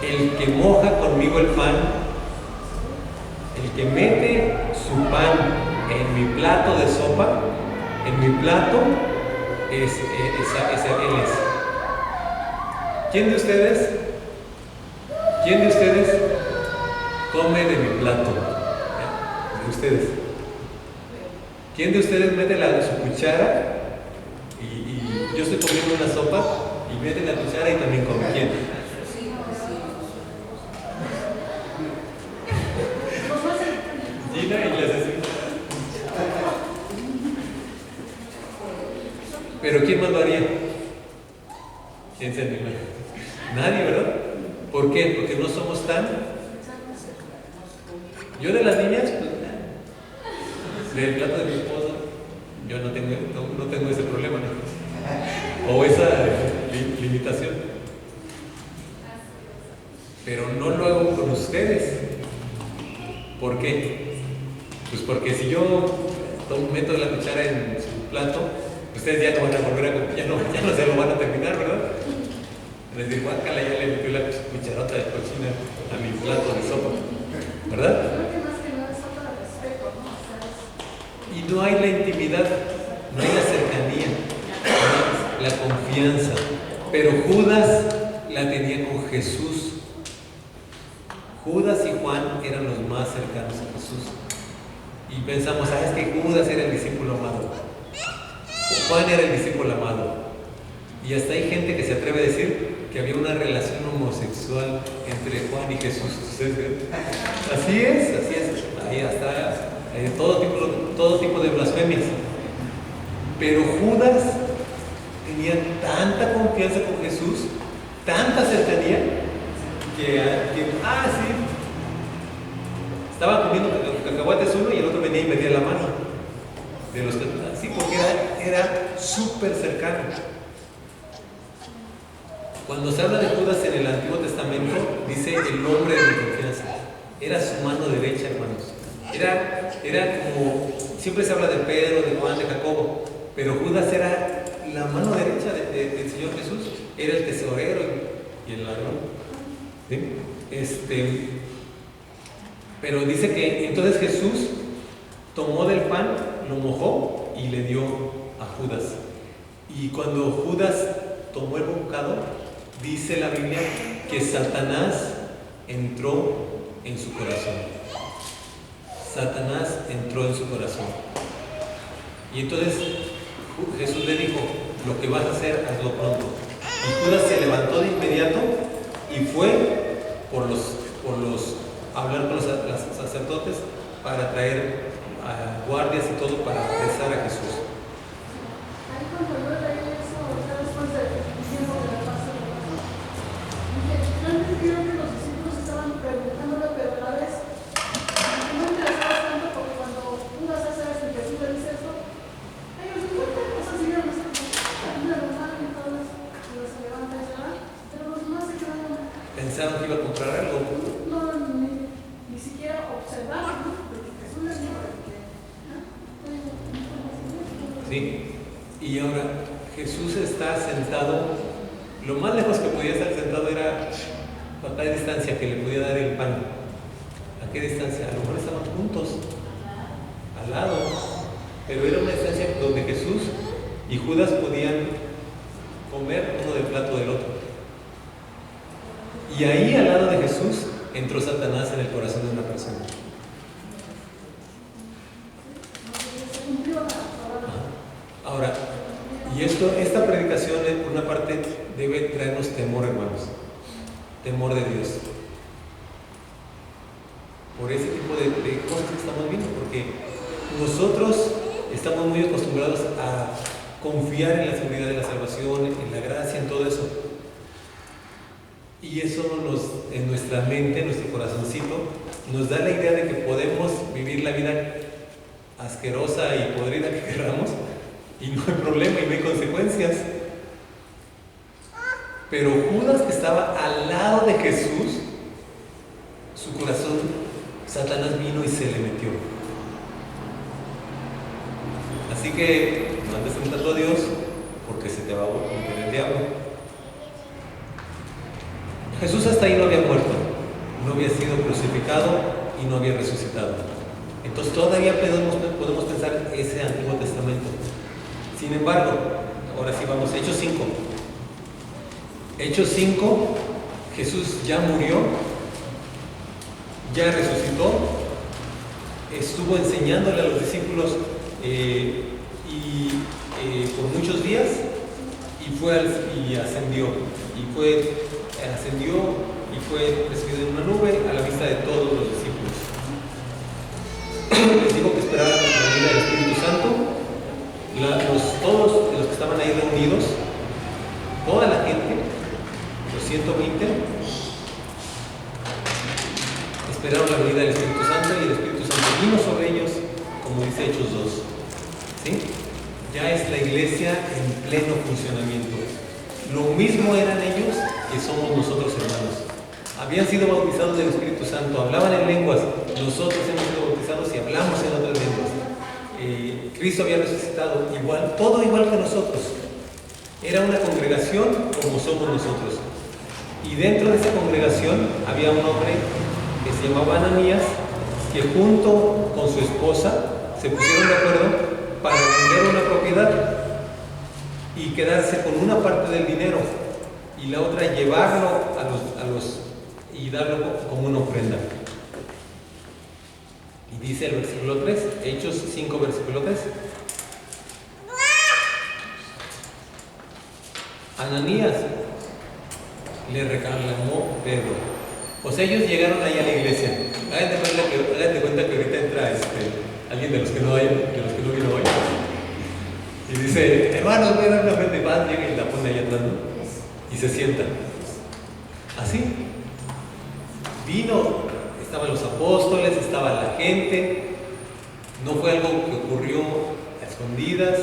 el que moja conmigo el pan, el que mete su pan en mi plato de sopa, en mi plato, él es. ¿Quién de ustedes come de mi plato? De ustedes. ¿Quién de ustedes mete su cuchara Yo estoy comiendo una sopa y mete la cuchara y también come. ¿Quién? Gina y le hace así. Pero ¿quién más lo haría? ¿Quién se anima? Nadie, ¿verdad? ¿Por qué? Porque no somos tan... Yo de las niñas, pues, del plato de mi esposa, yo no tengo ese problema, ¿no? O esa limitación. Pero no lo hago con ustedes. ¿Por qué? Pues porque si yo meto la cuchara en su plato, ustedes ya no van a volver a comer, ya no se lo van a terminar, ¿verdad? Les digo, guácala, ya le metió la cucharota de cochina a mi plato de sopa, ¿verdad? Y no hay la intimidad, no hay la cercanía, no hay la confianza. Pero Judas la tenía con Jesús. Judas y Juan eran los más cercanos a Jesús. Y pensamos, es que Judas era el discípulo amado. Juan era el discípulo amado. Y hasta hay gente que se atreve a decir que había una relación homosexual entre Juan y Jesús. Así es. Ahí hasta todo tipo de blasfemias. Pero Judas tenía tanta confianza con Jesús, tanta cercanía, que sí, estaba comiendo cacahuates uno y el otro venía y metía la mano de los cacahuates, sí, porque era súper cercano. Cuando se habla de Judas en el Antiguo Testamento, dice el hombre de mi confianza. Era su mano derecha, hermanos. Era como, siempre se habla de Pedro, de Juan, de Jacobo, pero Judas era la mano derecha del Señor Jesús. Era el tesorero y el ladrón. ¿Sí? Pero dice que entonces Jesús tomó del pan, lo mojó y le dio a Judas. Y cuando Judas tomó el bocado, dice la Biblia que Satanás entró en su corazón. Satanás entró en su corazón. Y entonces Jesús le dijo, lo que vas a hacer, hazlo pronto. Y Judas se levantó de inmediato y fue por los hablar con los sacerdotes para traer a guardias y todo para apresar a Jesús.
Ahí cuando yo leí eso, después de diciendo de la paz de la paz, yo entendí que los discípulos estaban preguntándole, pero a la vez no interesaba tanto porque cuando uno hace esto y Jesús le dice esto, ellos no cosas siguieron una normal y todos se levantan y se van, pero los demás se quedaron.
Pensaron que iba a comprar algo.
No, ni siquiera observaron, ¿no? Porque Jesús les dijo que,
Sí. Y ahora Jesús está sentado, lo más lejos que podía estar sentado era a tal distancia que le podía dar el pan. ¿A qué distancia? A lo mejor estaban juntos, al lado, pero era una distancia donde Jesús y Judas podían comer uno del plato del otro. Y ahí al lado de Jesús entró Satanás en el corazón de una persona. Ahora, y esta predicación por una parte debe traernos temor, hermanos, temor de Dios, por ese tipo de cosas que estamos viendo, porque nosotros estamos muy acostumbrados a confiar en la seguridad de la salvación, en la gracia, en todo eso, y eso en nuestra mente, en nuestro corazoncito, nos da la idea de que podemos vivir la vida asquerosa y podrida que queramos, y no hay problema y no hay consecuencias. Pero Judas, que estaba al lado de Jesús, su corazón, Satanás vino y se le metió. Así que no andes tentando a Dios, porque se te va a meter el diablo. Jesús hasta ahí no había muerto, no había sido crucificado y no había resucitado. Entonces todavía podemos pensar ese Antiguo Testamento. Sin embargo, ahora sí vamos a Hechos 5. Hechos 5, Jesús ya murió, ya resucitó, estuvo enseñándole a los discípulos por muchos días, y ascendió y fue recibido en una nube a la vista de todos los discípulos. Les digo que esperaban la venida del Espíritu Santo. Todos los que estaban ahí reunidos, toda la gente, los 120, esperaron la venida del Espíritu Santo, y el Espíritu Santo vino sobre ellos, como dice Hechos 2. ¿Sí? Ya es la iglesia en pleno funcionamiento. Lo mismo eran ellos que somos nosotros, hermanos. Habían sido bautizados del Espíritu Santo, hablaban en lenguas. Nosotros hemos sido bautizados y hablamos en otras lenguas. Cristo había resucitado igual, todo igual que nosotros. Era una congregación como somos nosotros. Y dentro de esa congregación había un hombre que se llamaba Ananías, que junto con su esposa se pusieron de acuerdo para vender una propiedad y quedarse con una parte del dinero, y la otra llevarlo y darlo como una ofrenda. Y dice el versículo 3, Hechos 5, versículo 3. Ananías le reclamó Pedro. O sea, ellos llegaron ahí a la iglesia. Hagan de cuenta que ahorita entra alguien de los que no vino hoy. Y dice, hermanos, voy a dar una ofrenda, y van, llega y la pone ahí atrás, ¿no? Y se sienta. Así. Vino, estaban los apóstoles, estaba la gente. No fue algo que ocurrió a escondidas.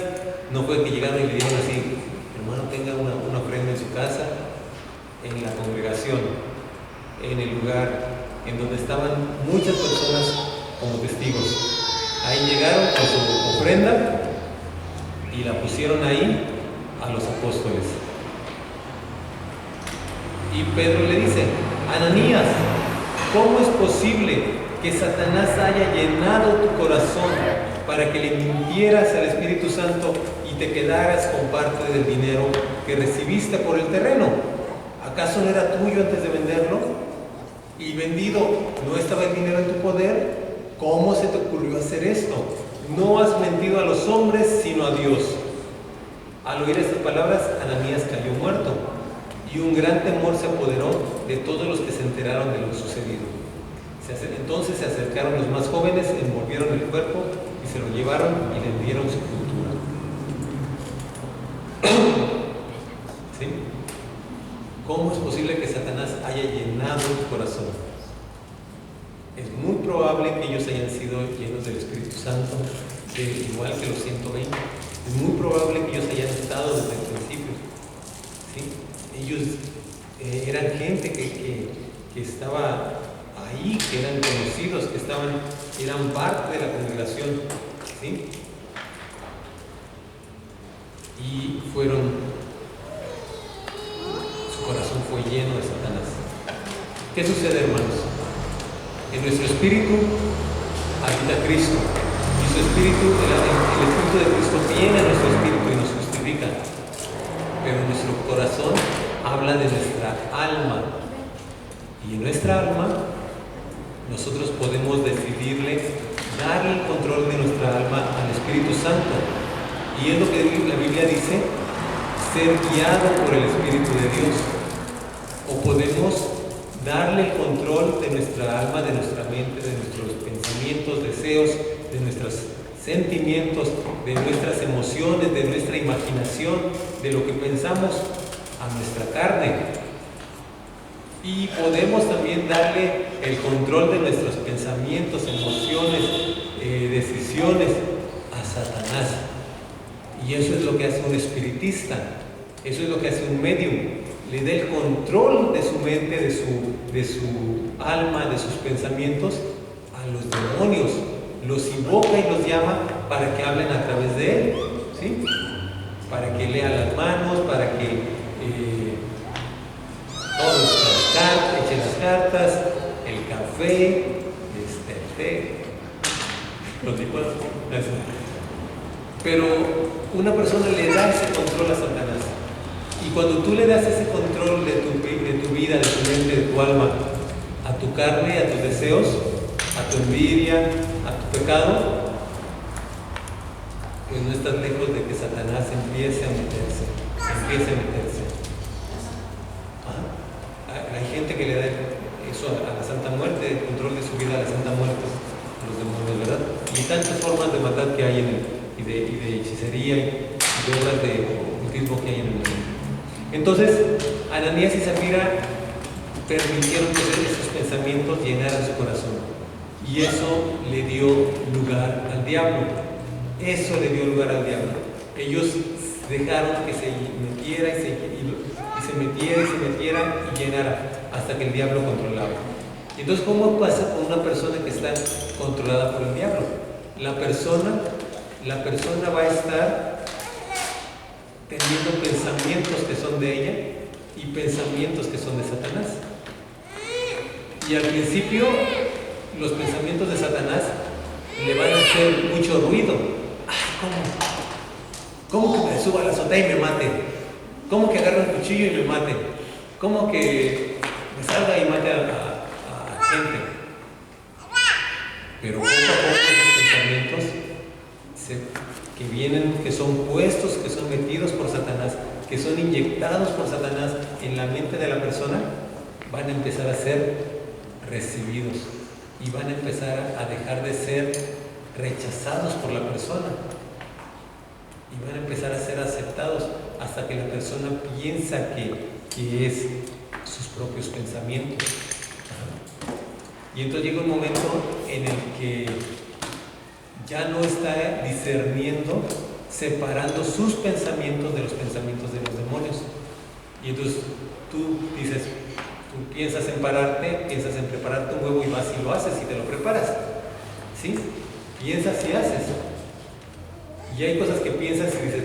No fue que llegaron y le dijeron así, hermano, tenga una ofrenda en su casa. En la congregación, en el lugar en donde estaban muchas personas como testigos. Ahí llegaron con su ofrenda y la pusieron ahí a los apóstoles. Y Pedro le dice, Ananías, ¿cómo es posible que Satanás haya llenado tu corazón para que le mintieras al Espíritu Santo y te quedaras con parte del dinero que recibiste por el terreno? ¿Acaso no era tuyo antes de venderlo? Y vendido, ¿no estaba el dinero en tu poder? ¿Cómo se te ocurrió hacer esto? No has mentido a los hombres, sino a Dios. Al oír estas palabras, Ananías cayó muerto, y un gran temor se apoderó de todos los que se enteraron de lo sucedido. Entonces se acercaron los más jóvenes, envolvieron el cuerpo y se lo llevaron y le dieron sepultura. ¿Sí? ¿Cómo es posible que Satanás haya llenado tu corazón? Es muy probable que ellos hayan sido llenos del Espíritu Santo, igual que los 120. Es muy probable que ellos hayan estado desde el principio. ¿Sí? Ellos eran gente que estaba ahí, que eran conocidos, que eran parte de la congregación. ¿Sí? Y su corazón fue lleno de Satanás. ¿Qué sucede, hermanos? En nuestro espíritu habita Cristo, y su espíritu, el Espíritu de Cristo viene a nuestro espíritu y nos justifica. Pero nuestro corazón habla de nuestra alma, y en nuestra alma nosotros podemos decidirle dar el control de nuestra alma al Espíritu Santo, y es lo que la Biblia dice, ser guiado por el Espíritu de Dios. O podemos darle el control de nuestra alma, de nuestra mente, de nuestros pensamientos, deseos, de nuestros sentimientos, de nuestras emociones, de nuestra imaginación, de lo que pensamos, a nuestra carne. Y podemos también darle el control de nuestros pensamientos, emociones, decisiones a Satanás. Y eso es lo que hace un espiritista, eso es lo que hace un medium. Le da el control de su mente, de su alma, de sus pensamientos a los demonios. Los invoca y los llama para que hablen a través de él, ¿sí? Para que lea las manos, para que eche las cartas, el café, el té, los licuados. Pero una persona le da ese control a Satanás. Y cuando tú le das ese control de tu vida, de tu mente, de tu alma, a tu carne, a tus deseos, a tu envidia, a tu pecado, pues no estás lejos de que Satanás empiece a meterse, empiece a meterse. Hay gente que le da eso a la Santa Muerte, el control de su vida a la Santa Muerte, los demonios, ¿verdad? Y tantas formas de maldad que hay y de hechicería y de obras de ocultismo que hay en el mundo. Entonces, Ananías y Zafira permitieron que esos pensamientos llenaran su corazón. Y eso le dio lugar al diablo. Eso le dio lugar al diablo. Ellos dejaron que se metiera y se metiera y llenara hasta que el diablo controlaba. Entonces, ¿cómo pasa con una persona que está controlada por el diablo? La persona va a estar teniendo pensamientos que son de ella y pensamientos que son de Satanás. Y al principio, los pensamientos de Satanás le van a hacer mucho ruido. ¡Ay, cómo que me suba a la azotea y me mate! ¿Cómo que agarre un cuchillo y me mate? ¿Cómo que me salga y mate a gente? Pero poco a poco esos pensamientos que vienen, que son puestos, que son metidos por Satanás, que son inyectados por Satanás en la mente de la persona, van a empezar a ser recibidos y van a empezar a dejar de ser rechazados por la persona y van a empezar a ser aceptados hasta que la persona piensa que es sus propios pensamientos. Y entonces llega un momento en el que ya no está discerniendo, separando sus pensamientos de los pensamientos de los demonios. Y entonces tú dices, tú piensas en pararte, piensas en prepararte un huevo y vas y lo haces y te lo preparas. ¿Sí? Piensas y haces. Y hay cosas que piensas y dices,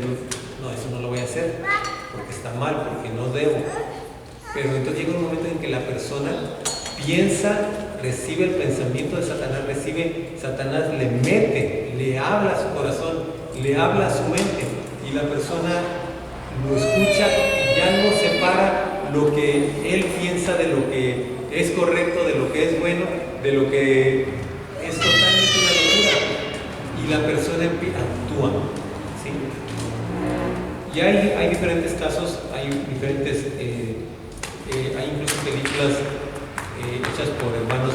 no, eso no lo voy a hacer, porque está mal, porque no debo. Pero entonces llega un momento en que la persona piensa, recibe el pensamiento de Satanás, Satanás le mete, le habla a su corazón, le habla a su mente, y la persona lo escucha y ya no separa lo que él piensa de lo que es correcto, de lo que es bueno, de lo que es totalmente una locura. Y la persona actúa, ¿sí? Y hay diferentes casos, hay incluso películas hechas por hermanos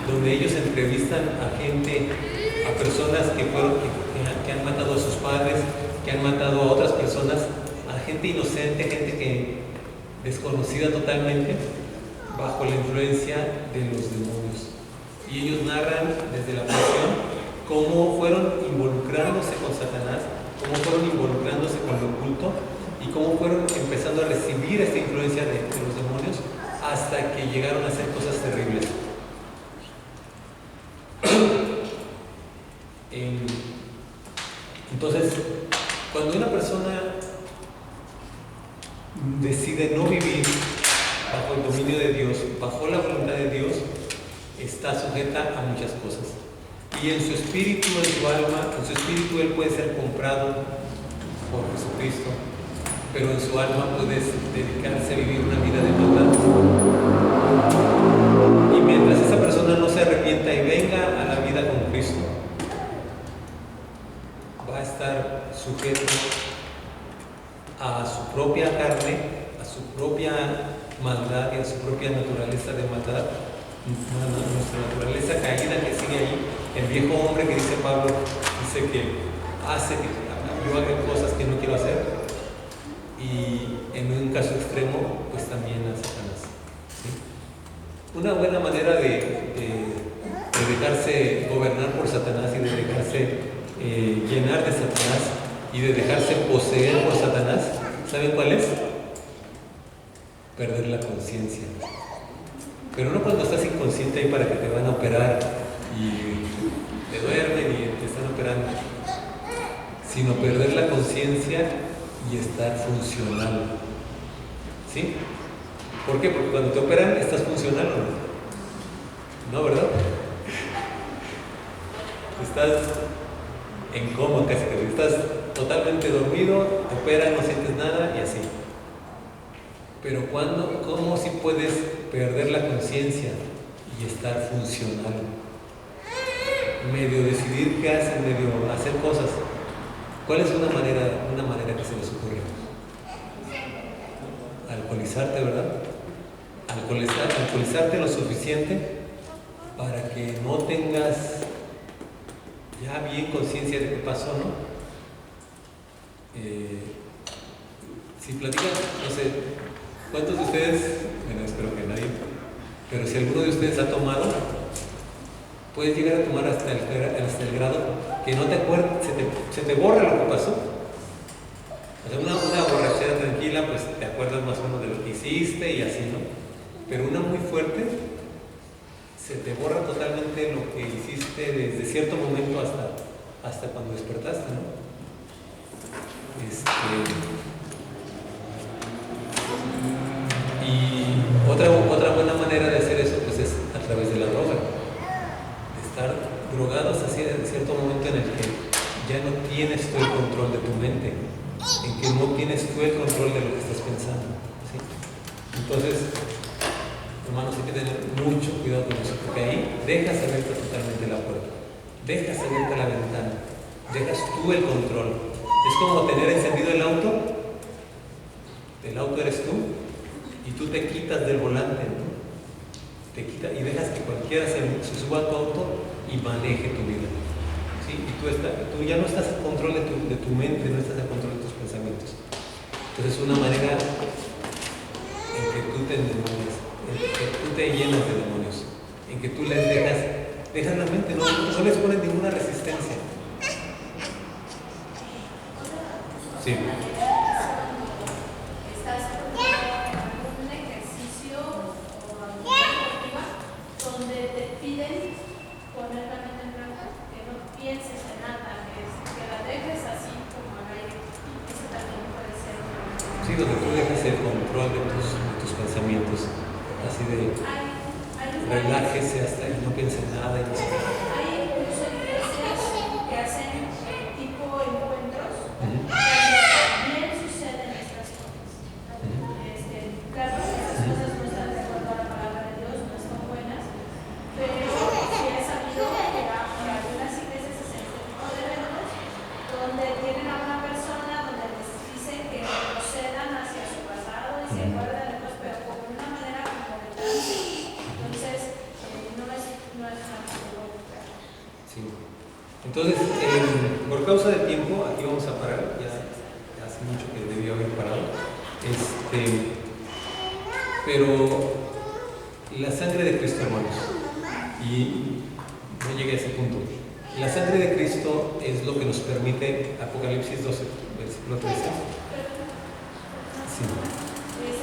donde ellos entrevistan a gente, a personas que han matado a sus padres, que han matado a otras personas, a gente inocente, gente que desconocida totalmente, bajo la influencia de los demonios. Y ellos narran desde la pasión cómo fueron involucrándose con Satanás, cómo fueron involucrándose con lo oculto y cómo fueron empezando a recibir esta influencia de los demonios hasta que llegaron a hacer cosas terribles. Entonces, cuando una persona decide no vivir bajo el dominio de Dios, bajo la voluntad de Dios, está sujeta a muchas cosas. Y en su espíritu, en su alma, en su espíritu él puede ser comprado por Jesucristo, pero en su alma puede dedicarse a vivir una vida de maldad. Y mientras esa persona no se arrepienta y venga a la vida con Cristo, va a estar sujeto a su propia carne, a su propia maldad y a su propia naturaleza de maldad, nuestra naturaleza caída que sigue ahí, el viejo hombre que dice Pablo, dice que hace que yo haga cosas que no quiero hacer, y en un caso extremo, pues también a Satanás. ¿Sí? Una buena manera de dejarse gobernar por Satanás y de dejarse llenar de Satanás y de dejarse poseer por Satanás, ¿saben cuál es? Perder la conciencia. Pero no cuando estás inconsciente ahí para que te van a operar y te duermen y te están operando, sino perder la conciencia y estar funcional. ¿Sí? ¿Por qué? Porque cuando te operan estás funcional, ¿o no? ¿No, verdad? Estás en coma casi, estás totalmente dormido, te operan, no sientes nada y así. Pero ¿cómo si puedes perder la conciencia y estar funcional? Medio decidir qué hacer, medio hacer cosas. ¿Cuál es una manera que se les ocurre? alcoholizarte, ¿verdad? Alcoholizarte lo suficiente para que no tengas ya bien conciencia de qué pasó, ¿no? Si platicas, no sé, ¿cuántos de ustedes, bueno, espero que nadie, pero si alguno de ustedes ha tomado, puedes llegar a tomar hasta el grado que no te acuerdas, se te borra lo que pasó? O sea, una borrachera tranquila, pues te acuerdas más o menos de lo que hiciste y así, ¿no? Pero una muy fuerte, se te borra totalmente lo que hiciste desde cierto momento hasta cuando despertaste, ¿no? Y otra buena manera de hacer eso, pues, es a través de la droga. De estar drogados así en cierto momento en el que ya no tienes tú el control de tu mente, en que no tienes tú el control de lo que estás pensando, ¿sí? Entonces, hermanos, hay que tener mucho cuidado con eso, porque ahí dejas abierta totalmente la puerta, dejas abierta la ventana, dejas tú el control. Es como tener encendido el auto eres tú, y tú te quitas del volante, ¿no? Te quitas y dejas que cualquiera se suba a tu auto y maneje tu vida, ¿sí? Y tú ya no estás en control de tu mente, no estás en control de tus pensamientos. Entonces, es una manera en que tú te endemonias, en que tú te llenas de demonios, en que tú les dejas la mente, no les pones ninguna resistencia. Sí.
Estás haciendo un ejercicio o alguna activa donde te piden poner la mente en blanco, que no pienses en nada, que la dejes así como al aire. Eso también puede ser una.
Sí, donde tú dejas el control de tus pensamientos, así de relájese hasta y no piense en nada.
Hay incluso iglesias que hacen tipo encuentros. También suceden estas cosas. Claro, esas cosas no están de acuerdo a la palabra de Dios, no están buenas, pero sí he sabido que algunas iglesias hacen este tipo de eventos donde tienen a una persona donde les dicen que procedan hacia su pasado y se acuerdan de cosas, pero como de una manera como de trance. Entonces, no es una cosa.
Sí. Entonces, por causa del tiempo, aquí vamos a parar. Ya hace mucho que debió haber parado. Pero la sangre de Cristo, hermanos, y no llegué a ese punto. La sangre de Cristo es lo que nos permite, Apocalipsis 12, versículo 13. Sí.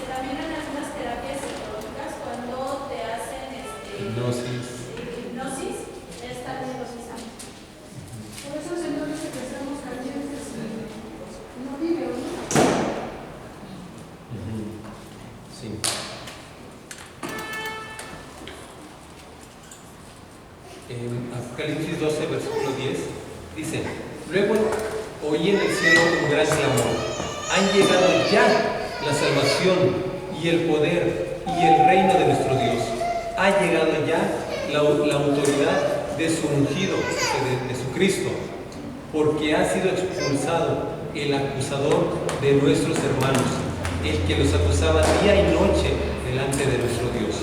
También en algunas terapias psicológicas, cuando te hacen hipnosis, es también hipnotizante.
Por eso, señores, que estamos calientes y no vive, ¿no?
Sí. En Apocalipsis 12, versículo 10, dice: luego oí en el cielo un gran clamor: han llegado ya la salvación y el poder y el reino de nuestro Dios. Ha llegado ya la autoridad de su ungido, de su Cristo, porque ha sido expulsado el acusador de nuestros hermanos, el que los acusaba día y noche delante de nuestro Dios.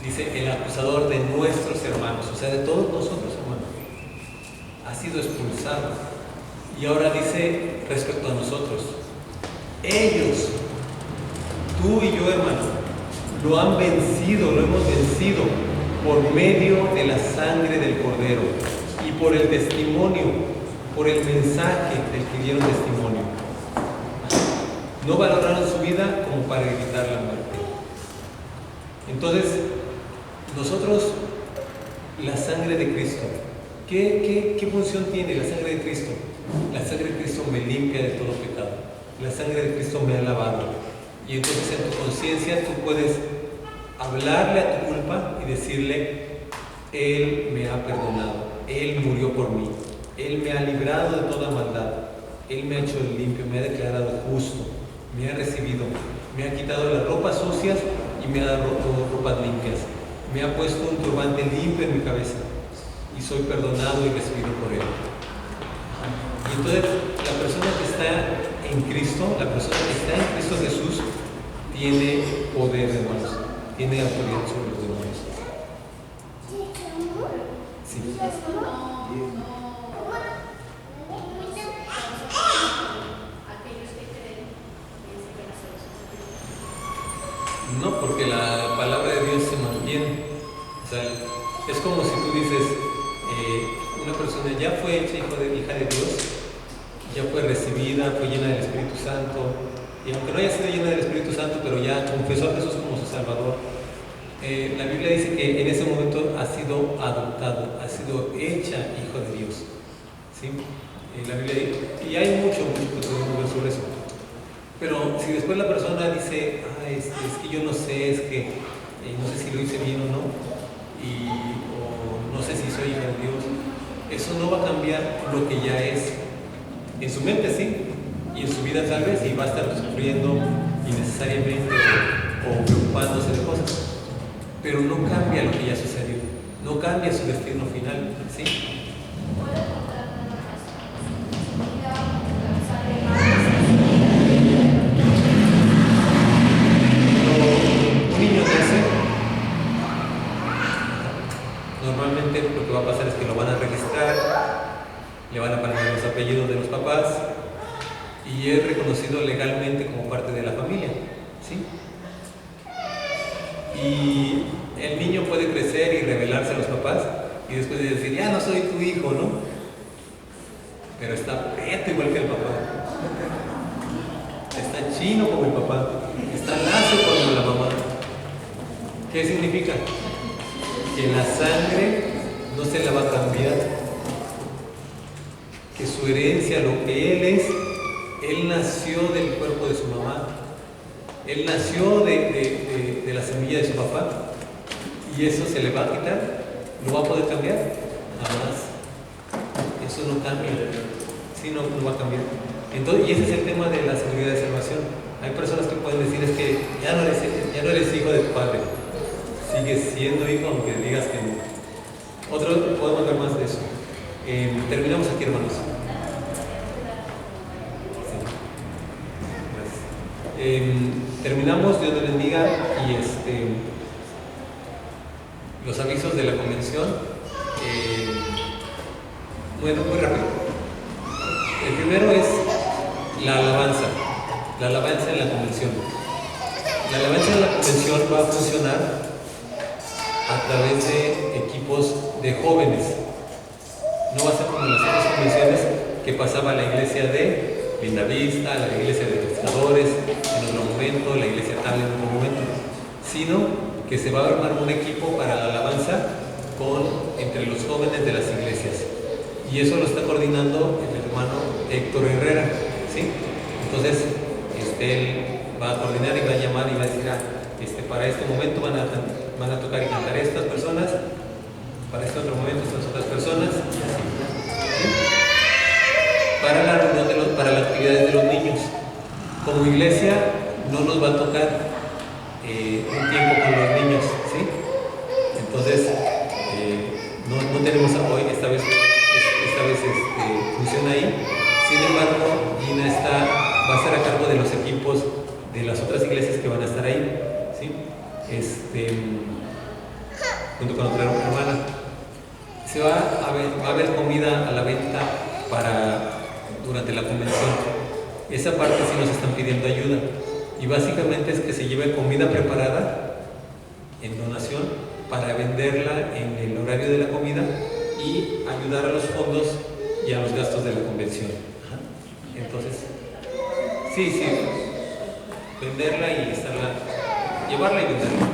Dice, el acusador de nuestros hermanos, o sea, de todos nosotros, hermanos, ha sido expulsado. Y ahora dice respecto a nosotros: ellos, tú y yo, hermano, lo han vencido, lo hemos vencido por medio de la sangre del Cordero y por el testimonio, por el mensaje del que dieron testimonio. No valoraron su vida como para evitar la muerte. Entonces, nosotros, la sangre de Cristo, ¿qué función tiene la sangre de Cristo? La sangre de Cristo me limpia de todo pecado. La sangre de Cristo me ha lavado. Y entonces en tu conciencia tú puedes hablarle a tu culpa y decirle: Él me ha perdonado, Él murió por mí, Él me ha librado de toda maldad, Él me ha hecho limpio, me ha declarado justo, me ha recibido, me ha quitado las ropas sucias y me ha dado ropas limpias, me ha puesto un turbante limpio en mi cabeza y soy perdonado y recibido por Él. Y entonces la persona que está en Cristo, la persona que está en Cristo Jesús, tiene poder, hermanos, tiene autoridad sobre los demonios. Sí. No, porque la palabra de Dios se mantiene. O sea, es como si tú dices, una persona ya fue hecha hija de Dios, ya fue recibida, fue llena del Espíritu Santo, y aunque no haya sido llena del Espíritu Santo, pero ya confesó a Jesús como su Salvador, la Biblia dice que en ese momento ha sido adoptado, ha sido hecha hijo de Dios. ¿Sí? La Biblia, y hay mucho que podemos ver sobre eso. Pero si después la persona dice, es que yo no sé, es que no sé si lo hice bien o no, o no sé si soy hija de Dios, eso no va a cambiar lo que ya es. En su mente sí, y en su vida tal vez, y va a estar sufriendo innecesariamente o preocupándose de cosas. Pero no cambia lo que ya sucedió, no cambia su destino final, ¿sí? Normalmente lo que va a pasar es que lo van a registrar, le van a poner los apellidos de los papás y es reconocido legalmente como parte de la familia, ¿sí? Y el niño puede crecer y rebelarse a los papás y después de decir, ya no soy tu hijo, ¿no? Pero está preto igual que el papá, está chino como el papá, está lacio como la mamá. ¿Qué significa? Que la sangre no se la va a cambiar, que su herencia, lo que él es, él nació del cuerpo de su mamá, él nació de la semilla de su papá, y eso se le va a quitar. ¿Lo va a poder cambiar? Jamás. Eso no cambia, sí, no va a cambiar. Entonces, y ese es el tema de la seguridad de salvación. Hay personas que pueden decir, es que ya no eres hijo de tu padre, sigues siendo hijo aunque digas que no. Podemos ver más de eso. Terminamos aquí, hermanos. Sí. Gracias. Terminamos, Dios les bendiga, y los avisos de la convención. Bueno, muy rápido. El primero es la alabanza en la convención. La alabanza en la convención va a funcionar a través de equipos de jóvenes. No va a ser como en las otras convenciones que pasaba la iglesia de Lindavista, la iglesia de pescadores en otro momento, la iglesia tal en otro momento, sino que se va a armar un equipo para la alabanza entre los jóvenes de las iglesias. Y eso lo está coordinando el hermano Héctor Herrera, ¿sí? Entonces, él va a coordinar y va a llamar y va a decir, para este momento van a tocar y cantar estas personas, para este otro momento estas otras personas, y así, ¿sí? Para la reunión para las actividades de los niños. Como iglesia no nos va a tocar un tiempo con los niños, ¿sí? Entonces, no tenemos hoy, esta vez funciona ahí. Sin embargo, Gina va a estar a cargo de los equipos de las otras iglesias que van a estar ahí, ¿sí? Junto con otra hermana. Va a haber comida a la venta durante la convención. Esa parte sí nos están pidiendo ayuda. Y básicamente es que se lleve comida preparada en donación para venderla en el horario de la comida y ayudar a los fondos y a los gastos de la convención. Entonces, sí, venderla y llevarla y venderla.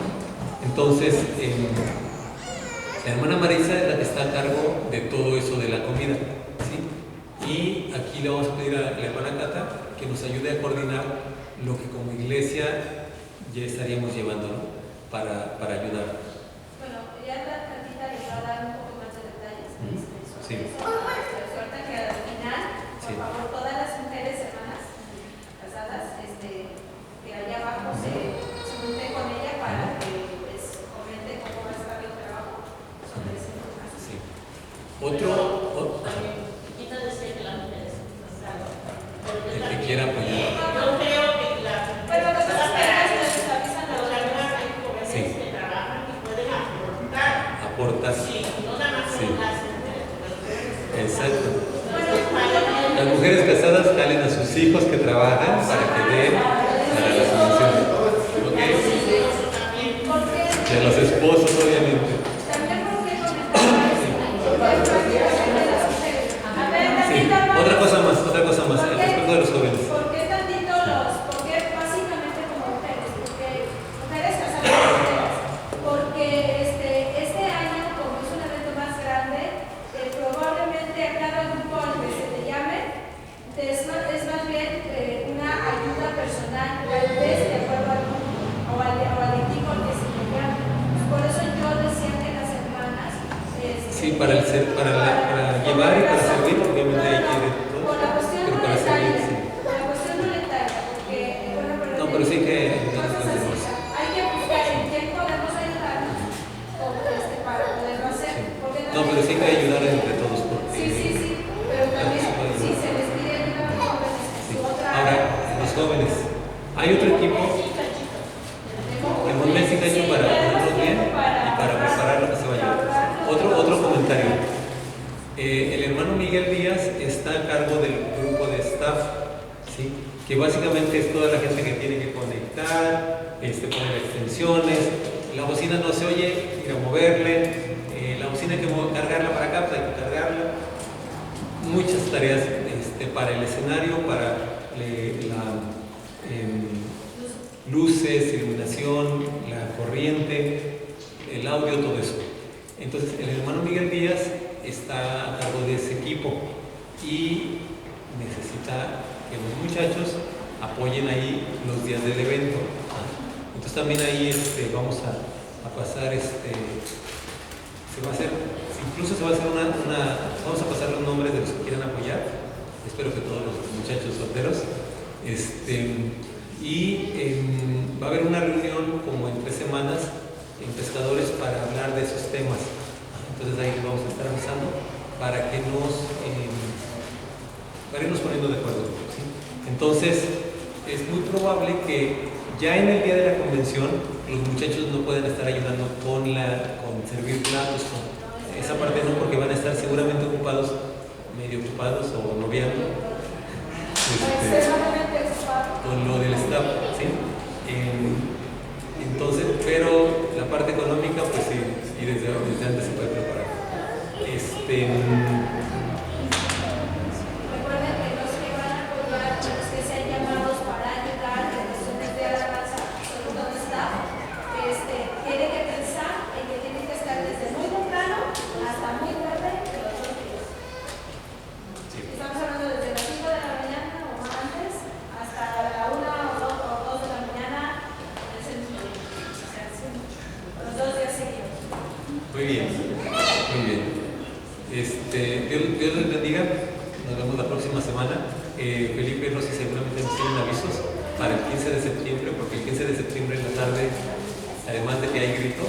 Entonces, la hermana Marisa es la que está a cargo de todo eso de la comida, ¿sí? Y aquí le vamos a pedir a la hermana Cata que nos ayude a coordinar lo que como iglesia ya estaríamos llevando, ¿no? para ayudar.
Bueno, ya la Catita les va a dar un poco más de detalles.
Sí.
Suerte que al final, por
Sí.
favor, todas las mujeres hermanas casadas, que allá abajo se junten con ella para que les comente cómo va a estar el trabajo sobre ese tema.
Sí. El que quiera apoyar.
Pero lo que pasa es que
aportar.
Sí, no nada más
Sí.
son las mujeres, pero
Exacto.
bueno, para
Las mujeres casadas jalen a sus hijos que trabajan para que den para la solución. ¿Ok?
eso también.
Y a los esposos, obviamente.
También porque comentaba a ver,
Sí.
tantito,
Otra cosa más, respecto de los jóvenes.
¿por qué tantito por qué básicamente como mujeres? Porque mujeres casadas y solteras. Porque este año, como es un evento más grande, probablemente a cada grupo al que se le llame, es más bien una ayuda personal, tal vez de acuerdo al grupo o al equipo al que se le llame. Por eso yo decía que las hermanas.
Sí, para llevar y para servir, obviamente hay que ir de todos.
Por la cuestión
Pero para
monetaria,
servir, sí.
por la cuestión monetaria, porque, bueno,
No, pero sí que
cosas así, hay que buscar en quién podemos ayudarnos o, para poderlo hacer. Porque
No, pero sí que ayudar entre todos. Porque,
sí, pero también si se les pide ayuda a los jóvenes,
sí.
su otra
Ahora, los jóvenes. Hay otro equipo que Monmel sí que ha hecho para ponernos bien y para preparar lo que se va a llevar. Otro comentario. El hermano Miguel Díaz está a cargo del grupo de staff, ¿sí? Que básicamente es toda la gente que tiene que conectar, poner extensiones, la bocina no se oye, ir a moverle, la bocina hay que cargarla para acá, pues hay que cargarla. Muchas tareas para el escenario, para luces, iluminación, la corriente, el audio, todo eso. Entonces, el hermano Miguel Díaz está a cargo de ese equipo y necesita que los muchachos apoyen ahí los días del evento. Entonces también ahí vamos a pasar, se va a hacer, incluso se va a hacer vamos a pasar los nombres de los que quieran apoyar, espero que todos los muchachos solteros, va a haber una reunión como en 3 semanas en Pescadores para hablar de esos temas. Entonces ahí les vamos a estar avisando para irnos poniendo de acuerdo, ¿sí? Entonces es muy probable que ya en el día de la convención los muchachos no puedan estar ayudando con servir platos, con esa parte no, porque van a estar seguramente ocupados, medio ocupados o noviando con lo del staff, ¿sí? Entonces, pero la parte económica, pues sí, y desde antes se puede preparar.
Recuerden que los que van a apoyar, los que sean llamados para ayudar en cuestiones de alabanza, sobre todo staff, tienen que pensar en que tienen que estar desde muy temprano hasta muy tarde de los 2 días.
Sí.
Estamos hablando desde las 5 de la mañana o más antes hasta la 1 o 2 de la mañana en el centro. O sea, los 2 días seguidos.
Muy bien, muy bien. Dios les bendiga. Nos vemos la próxima semana. Felipe y Rosy seguramente nos tienen avisos para el 15 de septiembre, porque el 15 de septiembre en la tarde, además de que hay grito,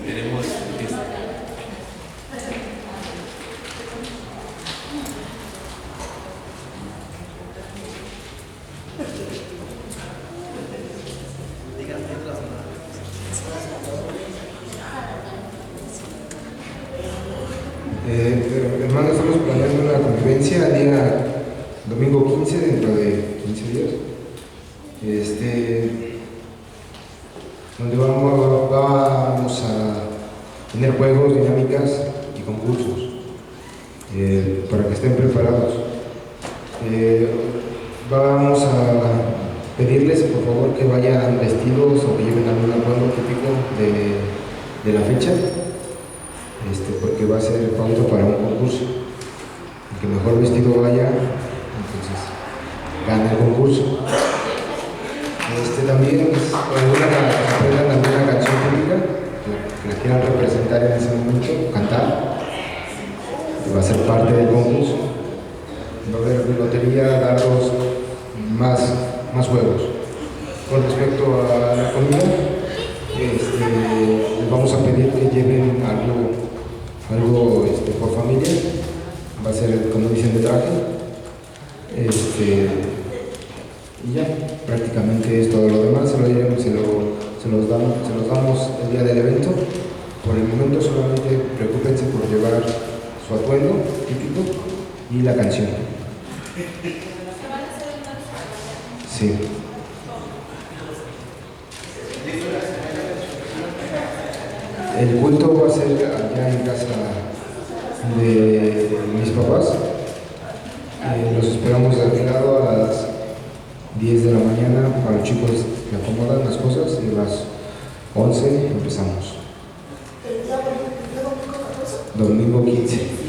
tenemos fiesta.
Hermano, estamos planeando una convivencia el día domingo 15, dentro de 15 días, donde vamos a tener juegos, dinámicas y concursos para que estén preparados. Vamos a pedirles por favor que vayan vestidos o que lleven algún atuendo típico de la fecha, porque va a ser pauta para un concurso. El que mejor vestido vaya, entonces gana el concurso. También aprendan alguna canción típica que la quieran representar en ese momento, cantar, que va a ser parte del concurso. Va a haber lotería, dardos, más juegos. Con respecto a la comida, les vamos a pedir que lleven algo por familia. Va a ser, como dicen, de traje. Y ya, prácticamente es todo. Lo demás se los damos el día del evento Por el momento solamente preocúpense por llevar su atuendo típico y la canción.
¿Se van a hacer el danza?
Sí. El culto va a ser allá en casa de mis papás. Los esperamos de aquel lado a las 10 de la mañana para los chicos que acomodan las cosas y a las 11 empezamos.
¿El día domingo 14?
Domingo 15.